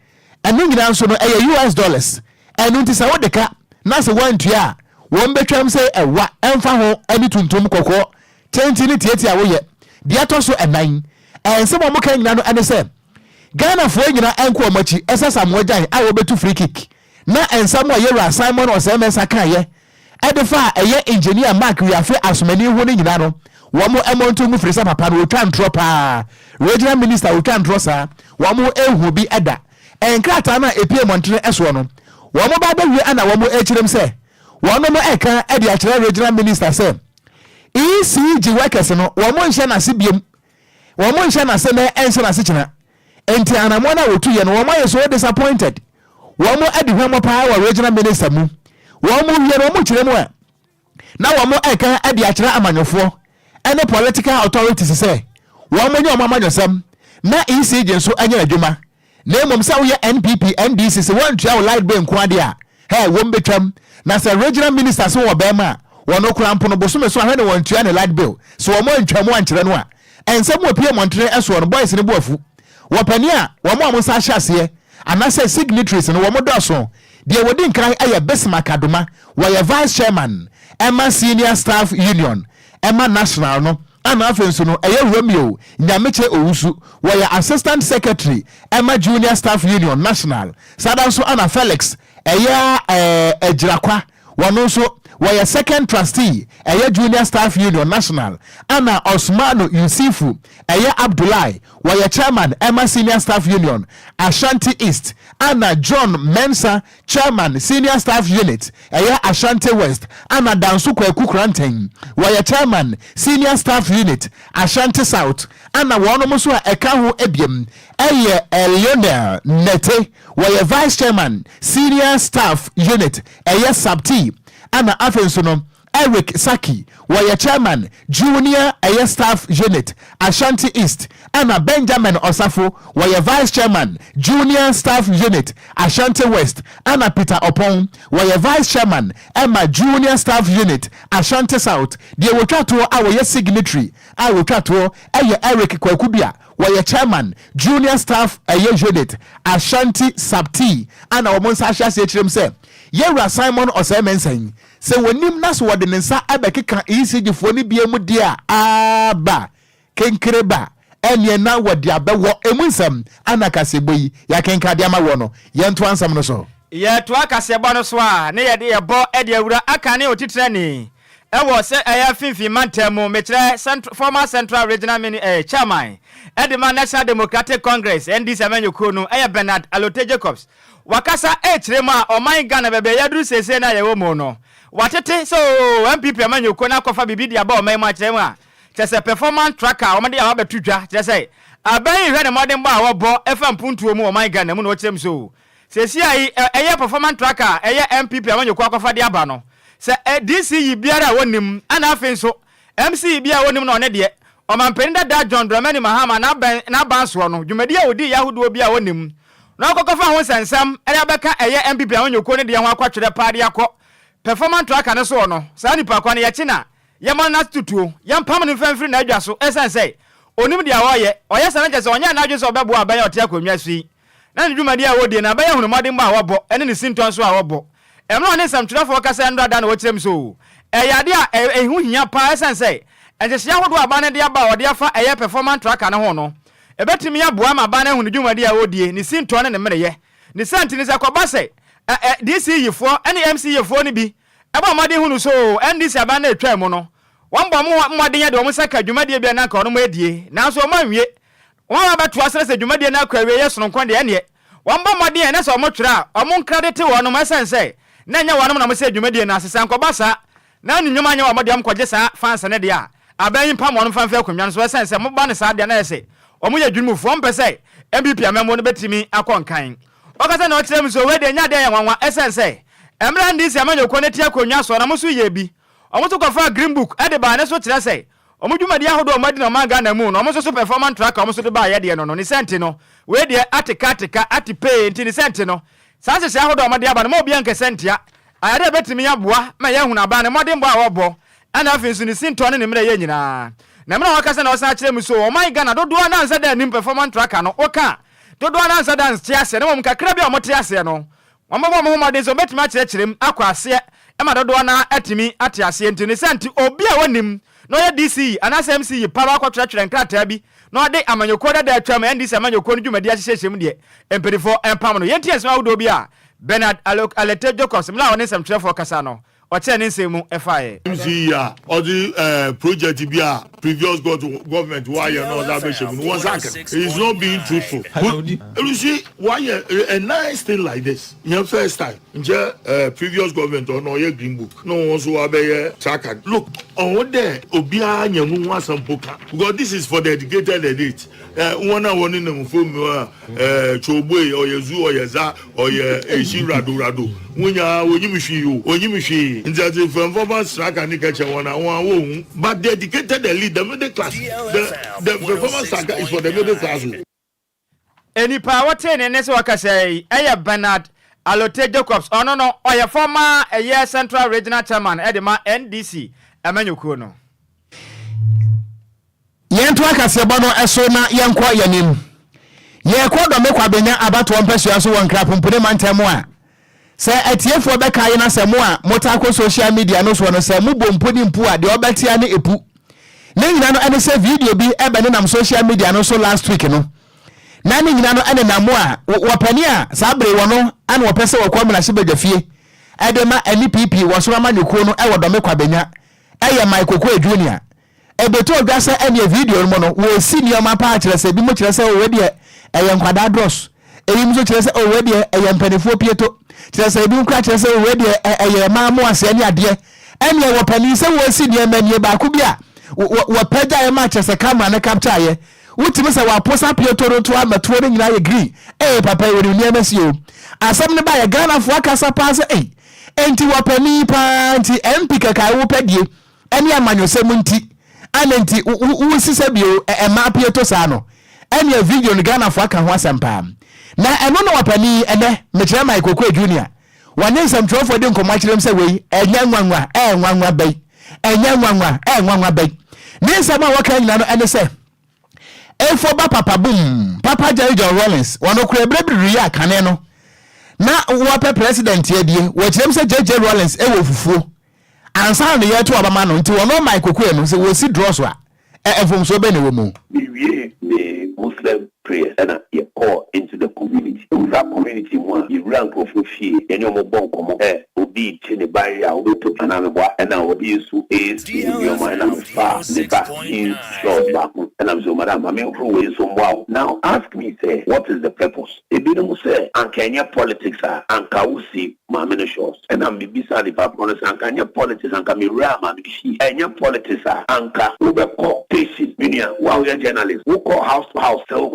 enu nyina nso no eye US dollars enu nti se wo deka na se wantu ya wo mbetwam se ewa emfa ho ani tuntum kokko tenti ni tieti a wo ye de atoso enan ense mo mo kan nyina no ene se Ghana fo nyina enko omachi esasa mo gyan a wo betu free kick na ensam a yewra Simon Osemensa kan ye edefa eye engineer Mark wiafe asomani ho ni nyina no wo mo emonto mu frisa papa no otwa ntro pa regional minister otwa ntro sa wo mo ehu bi eda enkrata na epie montre eso no wo mo ba bawie ana wo mo ekirem se wo no mo eka ede akire regional minister se ECG workers no wo mo nhye na se biem wo mo nhye na se na ense na se kina enti anamo na wotu ye no wo mo ye so disappointed wo mo adi hwemo pa wa regional minister mu wo mo wie no mo kire mu a na wo mo eka ade akire amanyofo ene political authorities say wo mo nye omamanyosam na ECG so anya adwuma na emom sa wo ye NPP NDC se won tua wo light bill nko ade a hey won betwam na say regional ministers wo bema wono kura mpo no bosome so ahwe ne won tua ne light bill so wo mo ntwamu ankyere no a ensem opie montre eso no boys ne boafu wo pani a wo mo amusa ahye anase signatories no wo mo doso de wodi nkran aye Besma Kaduma wo ye vice chairman Emma senior staff union Emma national no ana afenso no eye Romeo Nyameche Owusu wo ye assistant secretary Emma junior staff union national sadanso ana Felix eye ejirakwa wono so were second trustee eye junior staff union national ana Osmanu Yusufu eye Abdullahi were chairman Emma senior staff union Ashanti East ana John Mensa chairman senior staff unit eye Ashanti West ana Dansu Kwaku Kranten were chairman senior staff unit Ashanti South ana wono muso eka ho ebiem eye Lionel Nete were vice chairman senior staff unit eye Sabti ana afenso no Eric Saki were chairman junior air staff unit Ashanti East ana Benjamin Osafo were vice chairman junior staff unit Ashanti West ana Peter Opon were vice chairman Emma junior staff unit Ashanti South de wotwato a were signatory a wotwato Eric Kwakubia were chairman junior staff air unit Ashanti Sabti ana omonsa ahia se chirem se Yera Simon Osemensen se wonim na so wode nsa abekeka ECG fo ni bia mu dia aba kenkreba ene na wode abewo emunsam ana kaseboyi ya kenka dia ma wo no yento ansam no so ye to akasebo no so a ne ye de ye bo e de awura aka ne otitre ni e wo se aya finfi mantemu metre former central regional chairman Edema National Democratic Congress NDC amanyoko no aya Bernard Alote Jacobs wakasa chirema oman Ghana bebe yadru sese na yewo mo no watete so MPP amanyoko na kofa bibidi aba oman ma chirema chese performance tracker omade ya betudwa chese aban hwe ne modern ba wo bo efa mpuntuo mu oman Ghana mu no chirem so sese ai eye performance tracker eye MPP amanyoko akofa de aba no se DC biara wonim ana afenso MC bia wonim no ne de omanpenda da John Dramani Mahama na banso no dwumadi a odi yahudo bia wonim na kokofa ho sensam ere abeka eye MPP ahonyoko ne de ho akwatwere paade akọ performance tracker ne so no sa nipa kwa ne ye china ye man na tutuo ye mpam ne mfamfiri na adwa so esense onim de awoye oye se na jese onya na adwo so obebo aban ote akonwa sui na ne dwumadi a wodi na aban ahunumade mba awobo ene ne sinton so awobo emno ne samtwerefo kasa ndra da na wokyerem so eyade a ehu hia pa esense enjesia hodo abane de aba ode afa eye performance tracker ne ho no ebetimi aboa ma abane hu ne dwumadi a wodie ne sinto ne mereye ne santi ne zakoba se DC yifo ene MC yifo ne bi eba made hu no so NDC abane etwa mu no wambo mmode ye de o saka dwumadi bia na ka ono ma edie na so manwie won abeto asere se dwumadi na ka wie yeso nkon de ene wambo mmode ye ne so mo twera o mo credit wo no ma sense na nya wono na mo se dwumadi na asesa nkoba sa na nyuma nya wo mo de am kwaje sa fans ne de a aban pam wono fanfa akonwa no so sense mo ba ne sa de na ese omo ya dwumufo mpese MPP amemo no betimi akonkan okasa na otrem so we de nya de ya nwanwa sense emra ndisi amanyoko ne ti akonwa so na mo so ye bi omo to kofa green book e de ba ne so kire se omo dwumadi ahodo omadi na manga na mu no omo so performance tracker omo so de ba ye de no ni sente no we de atika atipe nti ni sente no sa se ahodo omadi aba no mo bia nke sentia ayade betimi aboa ma ye huna ba ne modern bo awobo ana afinsu ni sinto ne mre ye nyina na mra wakasa na osa kire mu so o my Ghana dodo na ansa da nim performance tracker no oka dodo na ansa da ntiase na mo kakra bia o motiase no wambo mo homade so betimi akirem akwase e ma dodo na atimi atiase nti ni senti obi a wonim no ye DC anasa MC para akwatwere nkrata bi no de amanyoko da atwa ma NDC amanyoko no dwumadi ahyehyem de empirifo empam no yentiase ma wodo bi a Bernard Alote Jacobs mla woni samtwerefo kasa no oche ne nsemu efae MC ya odi project bi a previous government why you know that beshem no one second is not being truthful. You see why a nice thing like this your first time nje previous government or no your green book no one so abeye tracker look on there obi anyanu wasampoka because this is for the educated elite one on in them from chobwe or yezu or yeza or ye eshi rado wunya onyimishi nti from performance tracker ni catch one on but the educated elite the middle class the performance tracker is for the middle class. Any power ten and so wakasai aya Bernard Alote Jacobs no oye former a Central Regional Chairman edema NDC amanyukuo no yentu akasebo no eso na yenkwa yanim ye kodo me kwa benya abato mpesua so wankra pompone mantemo a se atiefo be kai na semo a motako social media no so no se mu bomponi mpu a de obetia ne epu ne nyina no ene se video bi ebe ne nam social media no so last week no na ne nyina no ene namo a wopani a sabre wono ane wopese wokwamna shibedafie edema NPP wosoro amanyukuo no e wodo me kwa benya eye Michael Junior ebeto odwase ene video no no wo senior mapa a kirese bi mo kirese o we de eye nkwada dross eyim so kirese o we de eye mpanefo pieto kirese bi nkra kirese o we de eye maamo ase ne ade ene wo pani se wo senior manie ba ku bia wo pagya ye ma kirese camera ne capture ye wutimi se wa posa pieto ro to amato ne nyina ye green papa we ni niam asio asam ne ba ye Ghana fo akasa pass enti wo pani pa enti MP kaka wo padie ene amanyosem nti anenti usise bio ma pieto sa no ene video ni Ghana fo aka ho asempa na eno no wapani ene mekire Michael Junior wane nsam trofo de nkomo kirem se wei enya nwanwa nwanwa bai enya nwanwa nwanwa bai ni nsam a waka nyina no ene se efo ba papa boom papa Jerry John Rollins wono kura brebri ya kane no na wo president ye die wo kirem se JJ Rollins wo fufuo ansa no ye to obama no nti wono Michael no se wo si draws wa efom so be ne wo mu the Muslim prayers and you call into the community. That community one you rank of fear and your mobile come obi to the barrier obi to Panama and now what is who is your mind and far the back in short back and I'm so madam I mean who is so wow. Now ask me say what is the purpose? It didn't say and Kenya politics are and Kausi mamino shows and I'm beside the purpose and Kenya politics and Kamira Mamishi and your politics are anka Uber call patient media while you're journalists who call house to house tell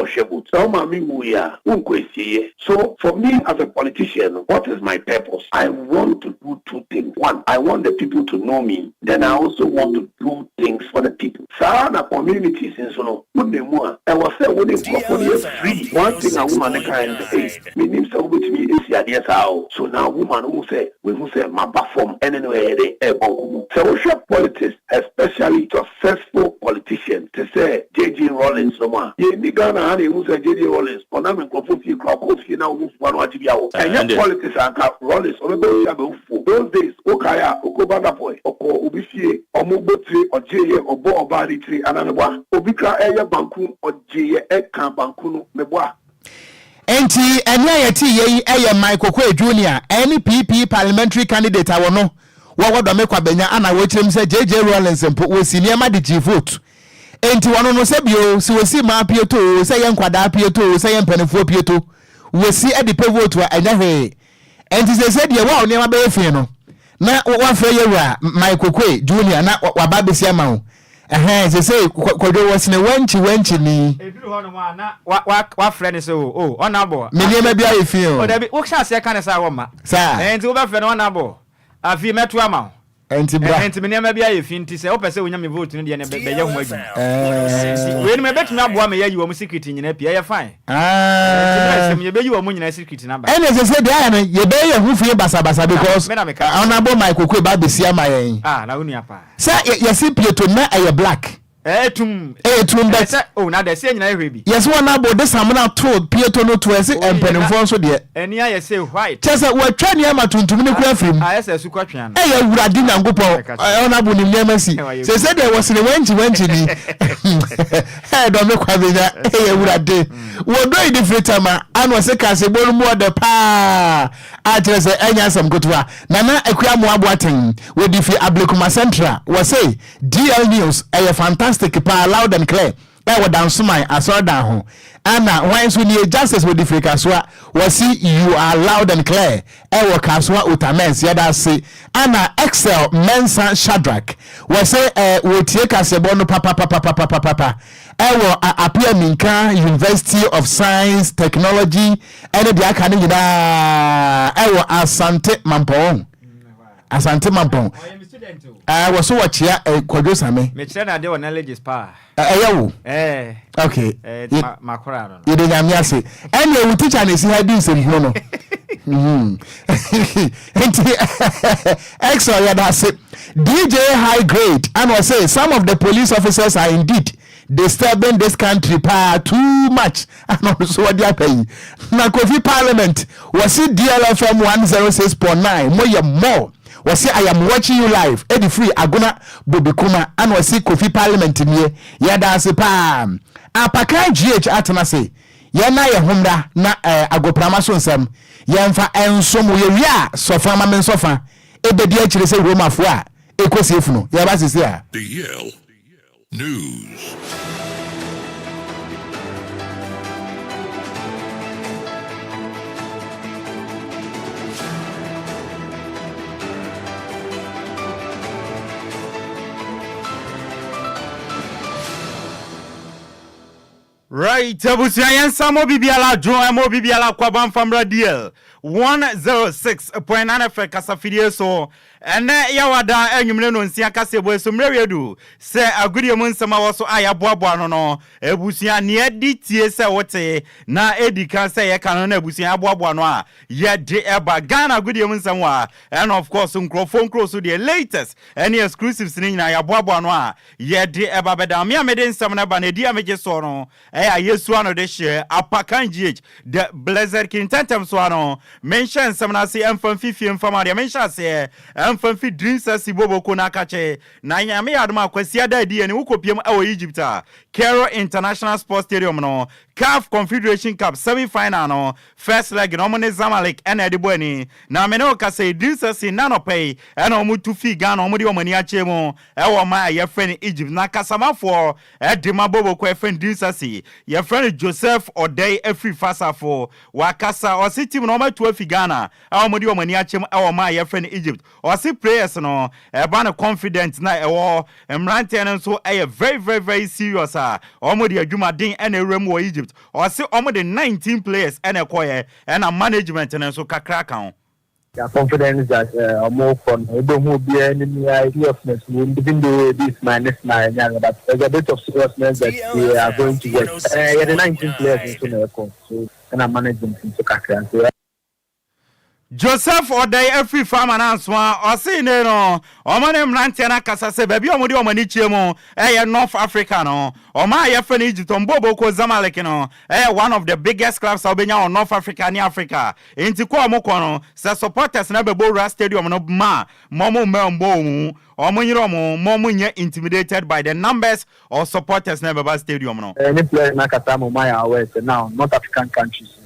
so for me as a politician, what is my purpose? I want to do two things. One, I want the people to know me. Then I also want to do things for the people. Sarana communities in so put them more. I was saying when it's free. One thing a woman can say, me name so with me is yes how. So now woman who say my perform anywhere they so we show politics, especially successful politicians to say JJ Rollins no more. Ghana who said JJ Rollins, on I'm in Kofuki, Krakoski now move one what you and your politics and Rollins or those days, Okaya, Okobanda boy, Oko Ubifi, or Mubotri, or Jay, or Bo or Bari tree, and another Obika Aya Banku, or Jay Eka Bankuno, Meboa. Enti NYT ye Michael Junior, NPP parliamentary candidate I will know. What would make Benya and I watch him say JJ Rollins and put with senior Madiji vote. Enti wano no sebio si we si ma pieto se yen kwada pieto se yen penefo pieto we si e de vote wa enya he enti se de wa oni ma be fi no na wa fa ye wa Michael Junior na wa ba be si ama ho se Kwadwo was ne wanchi ni eduru ho no na wa friend se o onabo me ne ma bia e fi o da bi wo sha se kan sa wo ma sa enti wo be friend onabo afi metu ama enti me ne ma bia e fi nti se wo pese wonya me vote no de ne be ye ho adu we ni me betumi aboa me yayi wo mu secret nyina pia ye fine enti me be yi wo mu nyina secret number ene se de aya no ye be ye hu fi basa because onabo Michael ba be si ama yen na wonu apa se ye si pieto na aye black etum bet na de se nyina ehwe bi yes one abo this am na told pieto no to ese empenfo so de eni aye say white chese we twa ne ma tuntum ne kura frim aye su kwatwa no ya wurade nyankopon onabo ni nyama si se de was ne wanchi ni do me kwa benya ya wurade wo do idifrita ma anu se ka se bonu mo de pa a chese enya sam kotwa na akua mo aboaten we difi Ablekuma Central we say DL News fantastic pa loud and clear we dance my asoda ho ana when so ni justice with the frikaswa we see you are loud and clear we kaswa utamens yada say ana Excel Mensa Shadrack we say we tie kasebo no papa we appear Minka University of Science Technology and the akane nyina we Asante Mampong was so what here Kwadwo Sammy. Me chere na de won knowledge is power. Yawo. Okay. You Makora no. You dey nyame ase. Any we teacher na si ha din sem ho no. Excellent, yeah, that's it. DJ High Grade, and I say some of the police officers are indeed disturbing this country too much. And also what they are paying. Now, Kofi Parliament was it DLFM 106.9 more. Was say I am watching you live. Eddie Free Aguna Bobikuma and was see Kofi Parliament in here. Yeah, that's a pam. Apaka GH Atanase. Yana ya humda na agoprama sonsam. Yemfa ensomu ya sofa mamen sofa. Ebedi achire se Roma fwa. Ekosi efuno. Ya basi sia. DL News. Right, Abusian Samo Bibiala, Joe Mo Bibiala, Kwabam Famra DL 106.9 FM Casafidio so. And Yawada and you know, Siakase was some redu. Say a good young summer also I aboa no. Ebusian near DTS what na Eddie can say a canon Ebusian aboa yet de eba Ghana good young somewhere. And of course, some phone close to the latest any exclusive singing I aboa yet de eba bedamia medin some nabanedia majesono. Yes, one of this year, Apakan GH, the Blazer Kintantem Swano, mention some Nasi and from Fifi and Famaria, mention say, and from Fi Dreams as Sibobo Kunakache, Nayami Adma, Quesia Day, and Ukopium, our Egypta, Cairo International Sports Stadium, no, CAF Confederation Cup semi final, no, first leg, Nomone Zamalek, and Edibueni, Namenoka say, Dreams as in Nanope, and Omutufi Gan, Omudi Omaniachemo, our my your friend Egypt, Nakasama for, Edimabobo, Quefren Dreams as your friend Joseph Odey every fasa for Wakasa or city number 12 Ghana. Our Modio Maniachim, our my friend Egypt, or see players no a ban of confidence na a war and ranting so a very, very, very serious or Modia Jumadin and a Remo Egypt, or see almost 19 players and a choir and a management and so Kakrakan. Their confidence that more fun. I don't be any seriousness. Even though this minus 9, but there's a bit of seriousness that we are going to get. The 19 players in the course, so and our management in Sokaka. Joseph Odey every farm announcement or say no or my name Lantiana Casase baby or Modichemo North Africa no or my friend Egypt on Bobo Zamalekino one of the biggest clubs Albania or North Africa near Africa into Mokono sa supporters never Bora Stadium no ma Momo Membo or Momo intimidated by the numbers or supporters never Stadium no any player Nakatamo Maya West now North African countries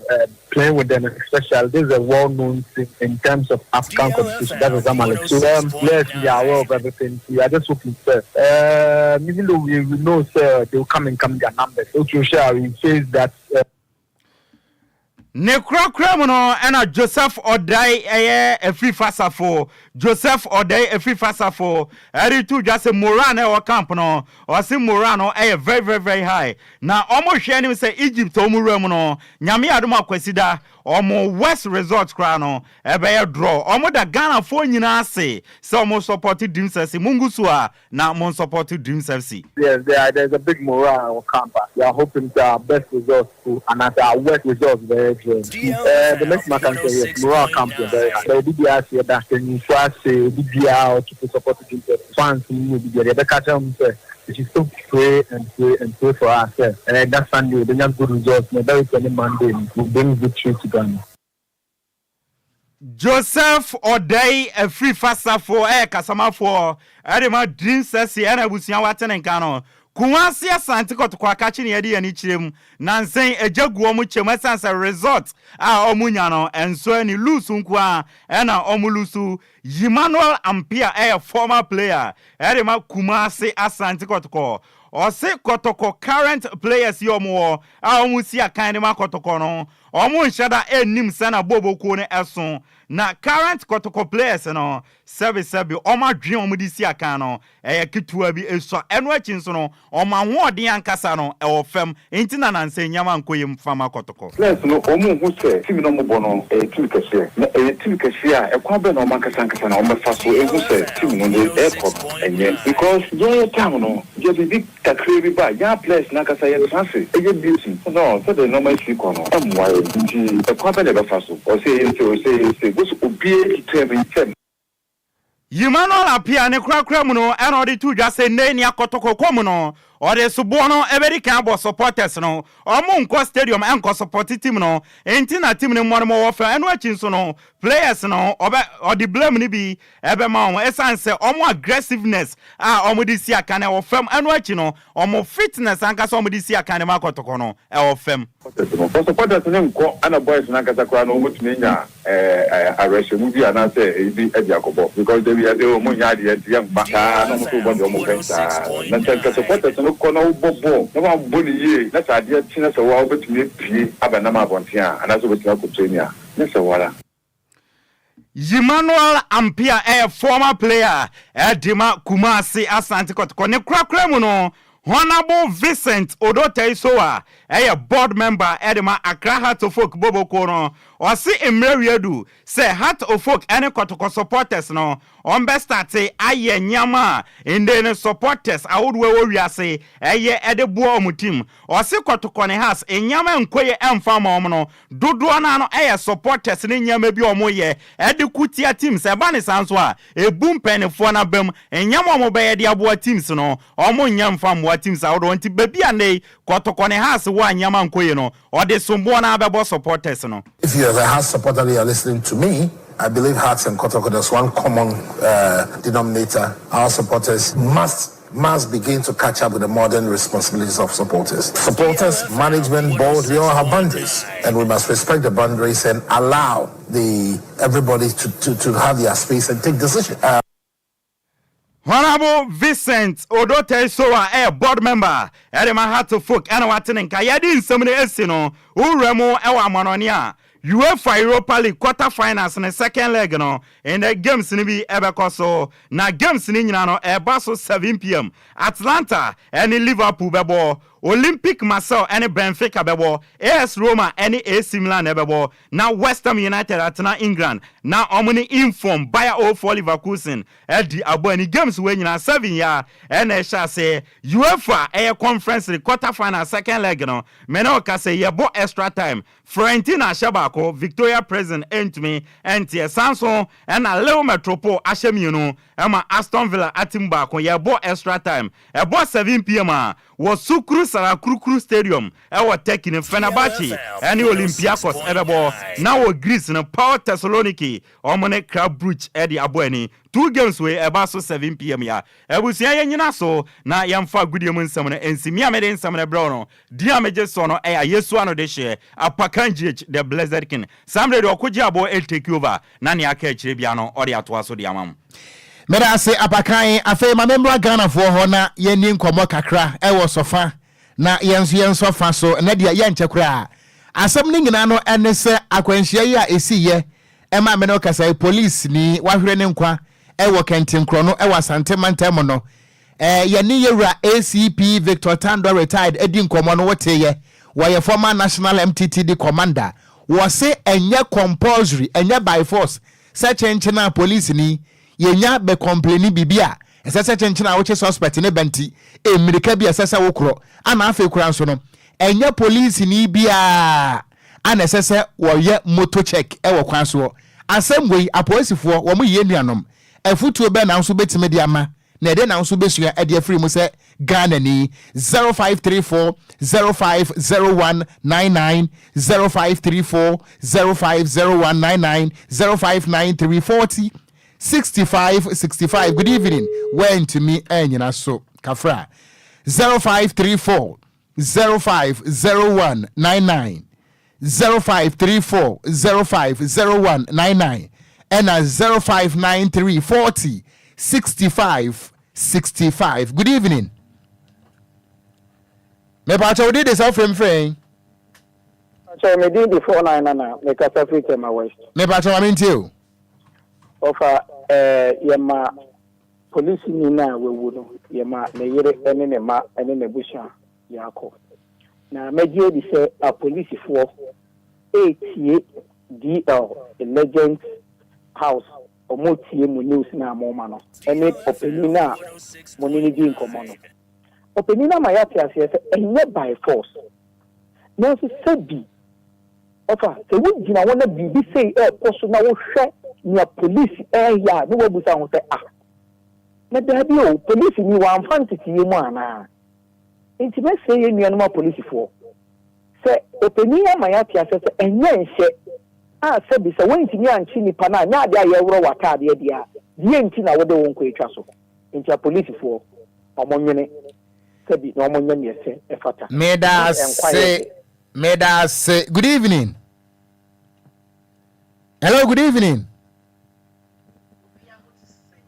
playing with them, especially this is a well-known thing in terms of African competition. That is Zamalek. So players, we are aware of everything. We are just hoping, sir. Even though we know, sir, they will come their numbers. Okay, sure, we face that. Nekro Kramono and Joseph Odey a free fasa for Joseph Odey a free fasa for every two just a Morano or Campano or Sim Morano a very, very, very high. Now almost sharing say Egypt Omuremono, Nyami Aduma Quesida or more West Resort Crano, a bear draw, or more that Ghana for say some more supported dreams as Mungusua, now more supported dreams FC. Yes, there's a big morale campus. We are hoping to our best results to and at our worst results very good. The next match can say yes, morale camp is very high. The DBR here that can say DBR to support the dreams fans will be there. The catcher we should still pray and pray for ourselves. And that Sunday, we don't have good results. No, very early Monday, we bring victory to Ghana. Joseph Odey a free fasa for Kasama for Adema Dreams and Abusian Watan and Kano. Kuwasia Santiko to Kwakachi Yadi and Ichim, Nansen, a Jaguamu Chemasans a resort, our Omunyano, and so any Lusunkwa, and our Omulusu, Emmanuel Ampia, a former player, Adema Kumasi Asantiko to call. Or say Kotoko current players yomo, our Musia Kandima Kotokono, or Munshada Nim Sana Bobo Kone Elson. Na current Kotoko players no service oma dream mudisia kano kitua bi eso eno achinso o ma wodi ankasa no e fam entina na nse nyama nkoyem fama Kotoko players no omu hu se team no mo bono team kese na team kese a e kwa be no mankasa nankasa na omefa so ehu say team no the airport enye because yeah time no je big takrebi ba ya place nankasa ya fancy eye beauty no so the normal speak on amwa nti e kwa be be fa so o say go so obi e Emmanuel apia ne krakra mu no e no de tu dwa se ne ni akotokoko mu no o de subo no American bo supporters no omo nko stadium enko support team no enti na team ne mo no wo fa eno achi so no players no o de blame ni bi ebe ma o essence omo aggressiveness omo de si aka na wo fam eno achi no omo fitness anka so omo de si aka na makotoko no e wo fam supporters ne nko ana boys na kasa kwa no omo tumenya arrest mu bi ana say ebi e akobo because they are omo nya de young baka no mo to bo de omo fensa na say supporters no kono bobo no ma boni ye na sa de tina se wa obetumi pie abana ma bonte a ana so betumi akotrenia na se wala Emmanuel Ampia a former player Edima Kumasi Asante Kotoko ne krakra mu no Honorable Vincent Odotaisoa a board member Edema Accra Heart of Folk Bobo Kono or see Emeriedu say Heart of Folk any Kotoko supporters no on best starte aye nyama in the supporters I would we say aye edebo mu team or see Kotoko ne has nyama nkoye emfama no dodo na no aye supporters ne nyama bi omoye edikutia teams e ba ne sanso a ebum penefo na bam nyama mo be ye de abo teams no omo nyamfam teams I would want to baby and they Kotoko ne has one nyama nkoye no or de sombo na abebo supporters no. If you as a Hearts supporter you are listening to me, I believe Hearts and Kotoko there's one common denominator. Our supporters must begin to catch up with the modern responsibilities of supporters. Supporters, management, board, we all have boundaries, and we must respect the boundaries and allow everybody to have their space and take decisions. Honorable Vincent Odotaisoa a board member Edema Heart of Folk and Watinin Kayadi in some esino Uremo Ewa Mononia UEFA Europa League quarterfinals in the second leg no in the games ni bi ebekoso na games ni nyina no ebaso 7 p.m. Atlanta and Liverpool bebo Olympic Marseille and Benfica bebo AS Roma and AC Milan bebo na West Ham United at na England na omuni inform Bayer 04 Leverkusen edi abo any games we nyina 7 ya and e sha say UEFA air conference quarterfinal second leg no me no ka say yebo extra time Fiorentina Shabako Victoria present entme entie Samson and a Leo Metropole Ashemiunu ema Aston Villa atimba ko yebo extra time ebo 7 p.m. was Sukru Sarakrukru Stadium ewa taking Fenerbahce and Olympiacos ebebo now Greece na Power Thessaloniki omone Club Brugge edi aboani 2 games we ebaso 7 p.m. ya ebusia ye nyina so na yamfa gudiem nsam na ensimi amede nsam na brono dia meje so no Yesu ano de hye apakanji the Blessed King Samre de Okogyeabour take over na ne aka akire bia no ode atoa so de amam Mera se apakan afei ma memra Ghana for ho na yeni nkomo kakra ewo sofa na yenso fa so na dia ye nchekura asem ni nyina no ene se akwanhia yi a esiye ema me no kasa police ni wahwere ne nkwa ewo kentinkro no ewo asante mantem no yeni yewura ACP Victor Tando retired edi nkomo no woteye wo former national MTTD commander wo se enye compulsory enye by force search engine police ni yenya be complaini bibia esese chenchena wo che suspect ne benti emirika bia esese wokro ana afa kura nso no enye police ni bia ana esese wo ye moto check e wo kwan so assemblea apolisifoɔ wo mo ye nuanom afutuo be na nso betime dia ma na ede na nso besua e dia free mu se Ghana ni 0534 050199 0534 050199 059340 65. Good evening. When to me enyina so kafra 0534 050199 0534 050199 and 059340 65. Good evening. Me pacha we did this frame. So me did before 9 na me ka Africa my west. Me pacha wa mintiu. Ofa yema police ni na wewu no yema ne yere ene ne ma ene ne busha yako na meje di se a police for 8 DL Legend House omotie mu news na amoma no ene opini na monini di nkomo no opini na ma yati ase enye by force na so sabi ofa se wo gina wona bibi sei koso na wo hwe ni police ya no wabusa ho se na dabi o police ni wa amfantiti mu ana nti be say ye nuanu ma police fo se opini na ma yati ase enye nhye sabi se won timi anchi nipa na nya ade ayewro wata ade dia die nti na wode won ko etwa so nti police fo omonwene sabi na omonwene ese efata Meda say good evening. Hello, good evening.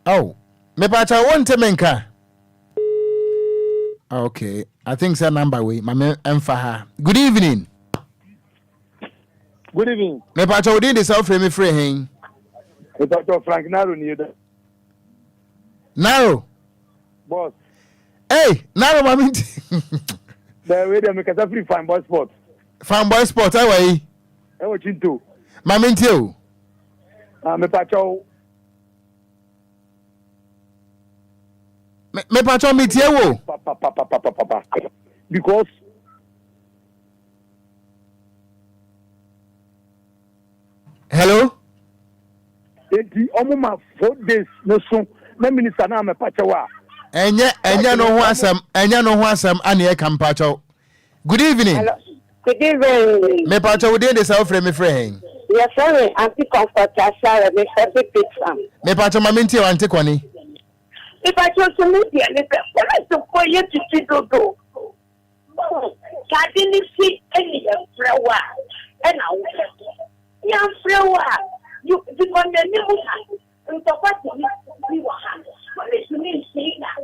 Oh, me pacha won temenka. Okay, I think it's a number way. My emfaha. Good evening. Good evening. Me pacha wodi de self frame free hen. Me pacha Frank Naro ni da. Naro. Boss. Hey, Naro mami. The way they make a free fine boy sport. Fine boy sport, how are you? I want you to. Mami tio. Me pacha. Me pacha mi tie wo. Papa. Because hello? Enti omuma 4 days no so na minister na me pacha wa. Enya no ho asem ane e kan pacha. Good evening. Hello. Good evening. Me pacha we dey self frame me friend. Yes, sorry, anti comfort asara me happy pizza. Me pacha mami tie wan take kwani. If I chose to meet you, let's go for you to see do. Cadini see any flower, and I will. Young flower, you become the new one. And the what we were what is me see now?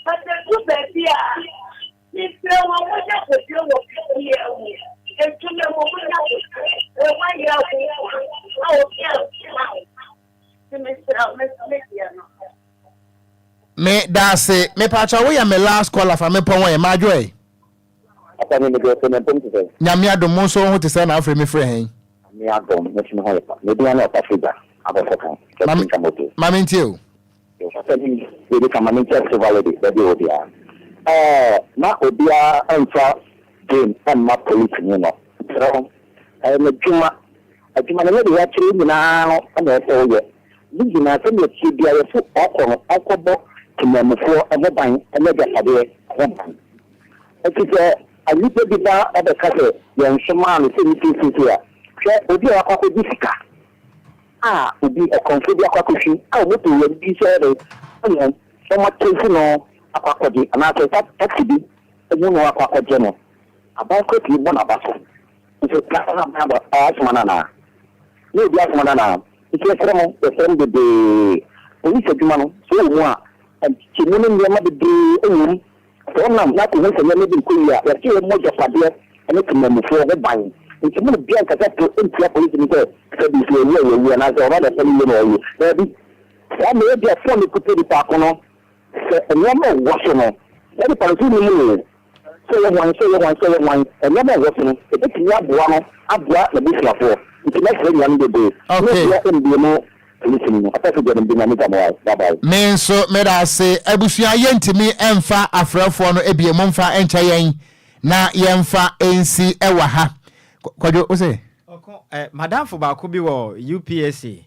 But the good idea. If flower was just a flower here, and to the woman, why you me da say me pacha we ya me last caller for me pon we ma joy Apa ni me go na pon tse nyame adom so ho te say na afre me frɛ hen me adom me timi ho ya me dia na pa figa abofo kan mami ntio yo fa ni we ka mami ntio so valid da bi odia na odia anfa game ma police ni no so me juma na me ya chiri ni na no na e ye ni na se me chi bia ye fu okobo kimamfo aboban emega ade aboban ekike alipe biba ebe kase ye nsoma no se ni titi ya hwe obi akwa disika obi okonfodi akwa kofi moto ye bi sere onye so ma tesi no akwa kodi ana so taxi bi enyu no akwa kodi no abanko ti bo na baso so ka na ba asuma na ni obi asuma na ike kremo de oni se djuma no so mu a ti mu ni ma de enyu so na na ko se ne bi ko ya ya ti mo jo pade ene ti mo fo be ban ti mo bi an ka to enti police ni ko se bi so ni ye na so ba da se ni no ye e bi sa me bi fo ni ko te di pa ko no se enyo mo wo so no e di pa so ni mu so ye wan enyo mo wo so no e ti ya boa no aboa na bi fla fo ti na se ni an de okay me so me da say abusua yentimi emfa afrafo no ebie momfa encha yen na yemfa ensi ewa ha Kwadwo o say madam fo ba ko bi wo UPSC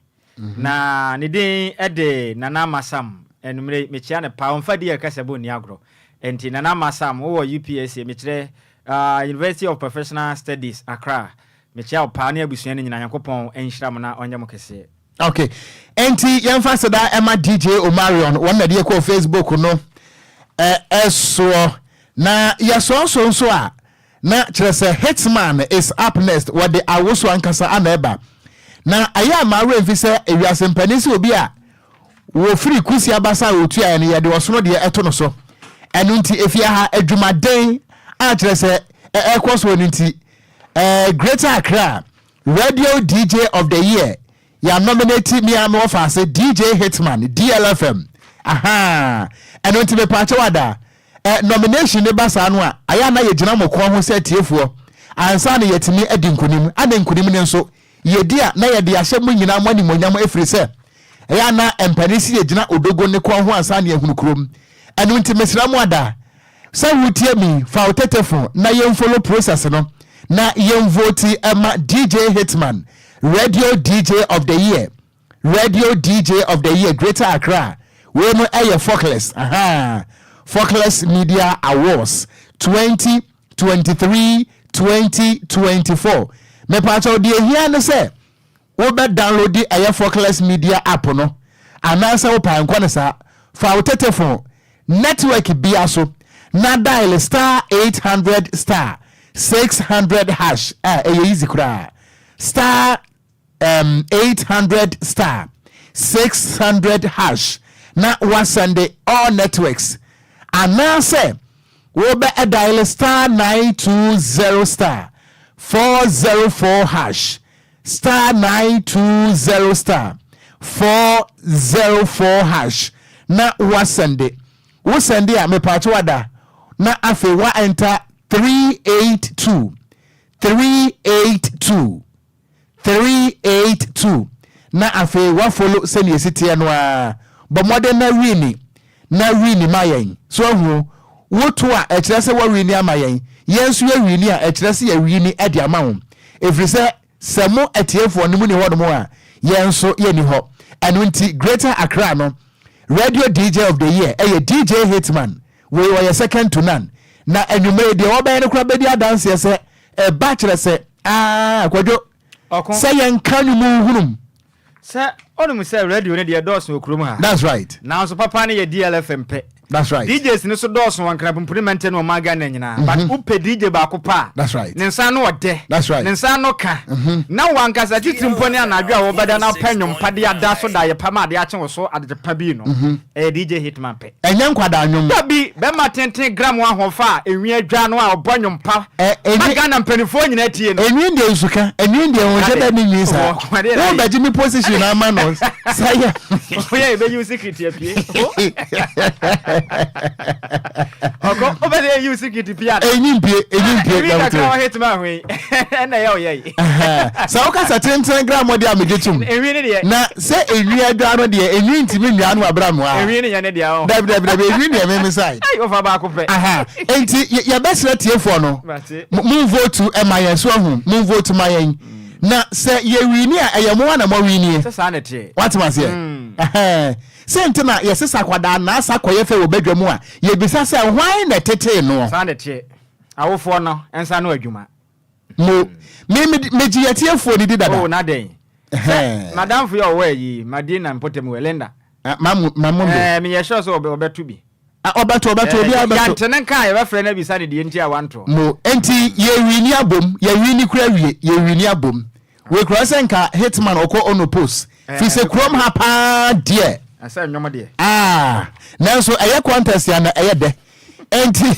na ne din ede nana masam enumre me chia ne pa onfa di akasebo ni agro enti nana masam wo UPSC me kire University of Professional Studies Accra me chia pa ne abusua ne nyina yakopon enhyiram na onyam kese. Okay. Enti yemfa sada Emma DJ Omarion wona de ko Facebook no eso na yaso so a na kyerese hitman is up next what the awoso ankasa aneba na aya ma remfi se ewiase mpanisi obi a wo free kusi abasa otu ya ne yede woso de eto no so enu nti efia ha adwumaden a kyerese ekoso nti Greater Accra Radio DJ of the Year ya nominate me am offer say DJ Hitman DLFM eno nti be pache wada nomination ne basa no a aya na ye gina mokon ho se tiefuo ansa na yetimi adi nkunim ade nkunim ne nso ye dia na ye de ahye mu nyina mani monyam efiri se eya na empanisi ejina odogo ne kwa ho ansa ne ehunu krom enu nti mesra mu ada sa wutie mi fa otetefo na yem follow process no na yem vote ama DJ Hitman Radio DJ of the Year Greater Accra we no eye Focus Focus Media Awards 2023-2024 me pacho de hia ne se wo be download the eye Focus Media app no anansa wo pa nkwane sa fa otetefo network bia so na dial star 800 star 600 hash easy kura star 800 star 600 hash na wasande all networks anase wo be dial star 920 star 404 hash star 920 star 404 hash na wasande wo sende a me pacho wada na afe wa enter 382 na afe wa follow send yesitie no a bomode na wini mayen so hu woto a ekire se wa wini amayen yensu ya wini a ekire se ya wini ade ama ho efri se semo etiefo no mu ni hodo mo a yenso ye ni ho enu nti Greater Accra no Radio DJ of the Year DJ Hitman we were second to none na enume de oba ne kura bedi dance yese bachelor se Kwadwo say yankan mu hunum say onum say radio ne de dose okrum ha. That's right. Now so papa ne ye DLFM pe. That's right. DJs ni so dose wankra implement no maga na nyina but upe DJ ba ko pa. That's right. Ne nsa no ode. That's right. Ne nsa no ka. Na wankasa titirimpo ne anadwo a wo beda na panyum pade ada so da ye pama de ache wo so ade pa bi no. DJ Hitman pe. Enye nkwada anwum. Tabi be ma 10 gram ahofa enwi adwa no a obonyum pa. Maga na mpanifo nyina tie no. Enwi de nsuka, enwi de won jeda ni nwisa. Wo ba jimi position na ma no. Say oye be you secret apie. Oko obede you secret pia. Enyimpe ka Hitman hwe. Na ye oye. Sa oka sa 10 gram odi amegetum. Enwi ne de. Na se enwi adwa no de enwi ntimi nwa no abram a. Enwi ne nya de a. Dabi enwi ne me side. Ai ofa ba ko pe. Enti ye besra tiefo no. Mu vote emayen so hu. Mu vote mayen. Na se ye wini a eyemo na mo wini. Se sa na tie. What must ye? Se ntina ye sesa kwada na asa koye fe wo badwamu a ye bisa se hwan na tete no. Sa na tie. Awofo no ensa no adwuma. Mo meji ye tiefo ni didada. Oh na den. Madam for your way, Madina Potem Welenda. Mamu. Me sure so obetu bi. Obetu obi abetu. Yantene kan ye friend na bi sane de ntia wanto. Mo enti ye wini abom, ye wini kura wie, ye wini abom. We kura senka Hitman oko ono post. Fi se krom ha pa de. Asa nyomo de. Nanso eye contest ya na eye de. Enti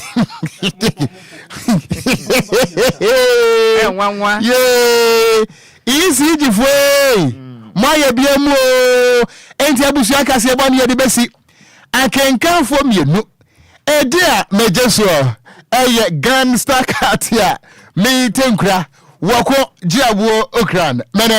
wanwa. Easy jifwe moye biemu enti abusu akase ebo ne ye de besi akenkanfo mienu ede a mejeso eye gangster cat ya me tenkura wako Okogyeabour Ocran mene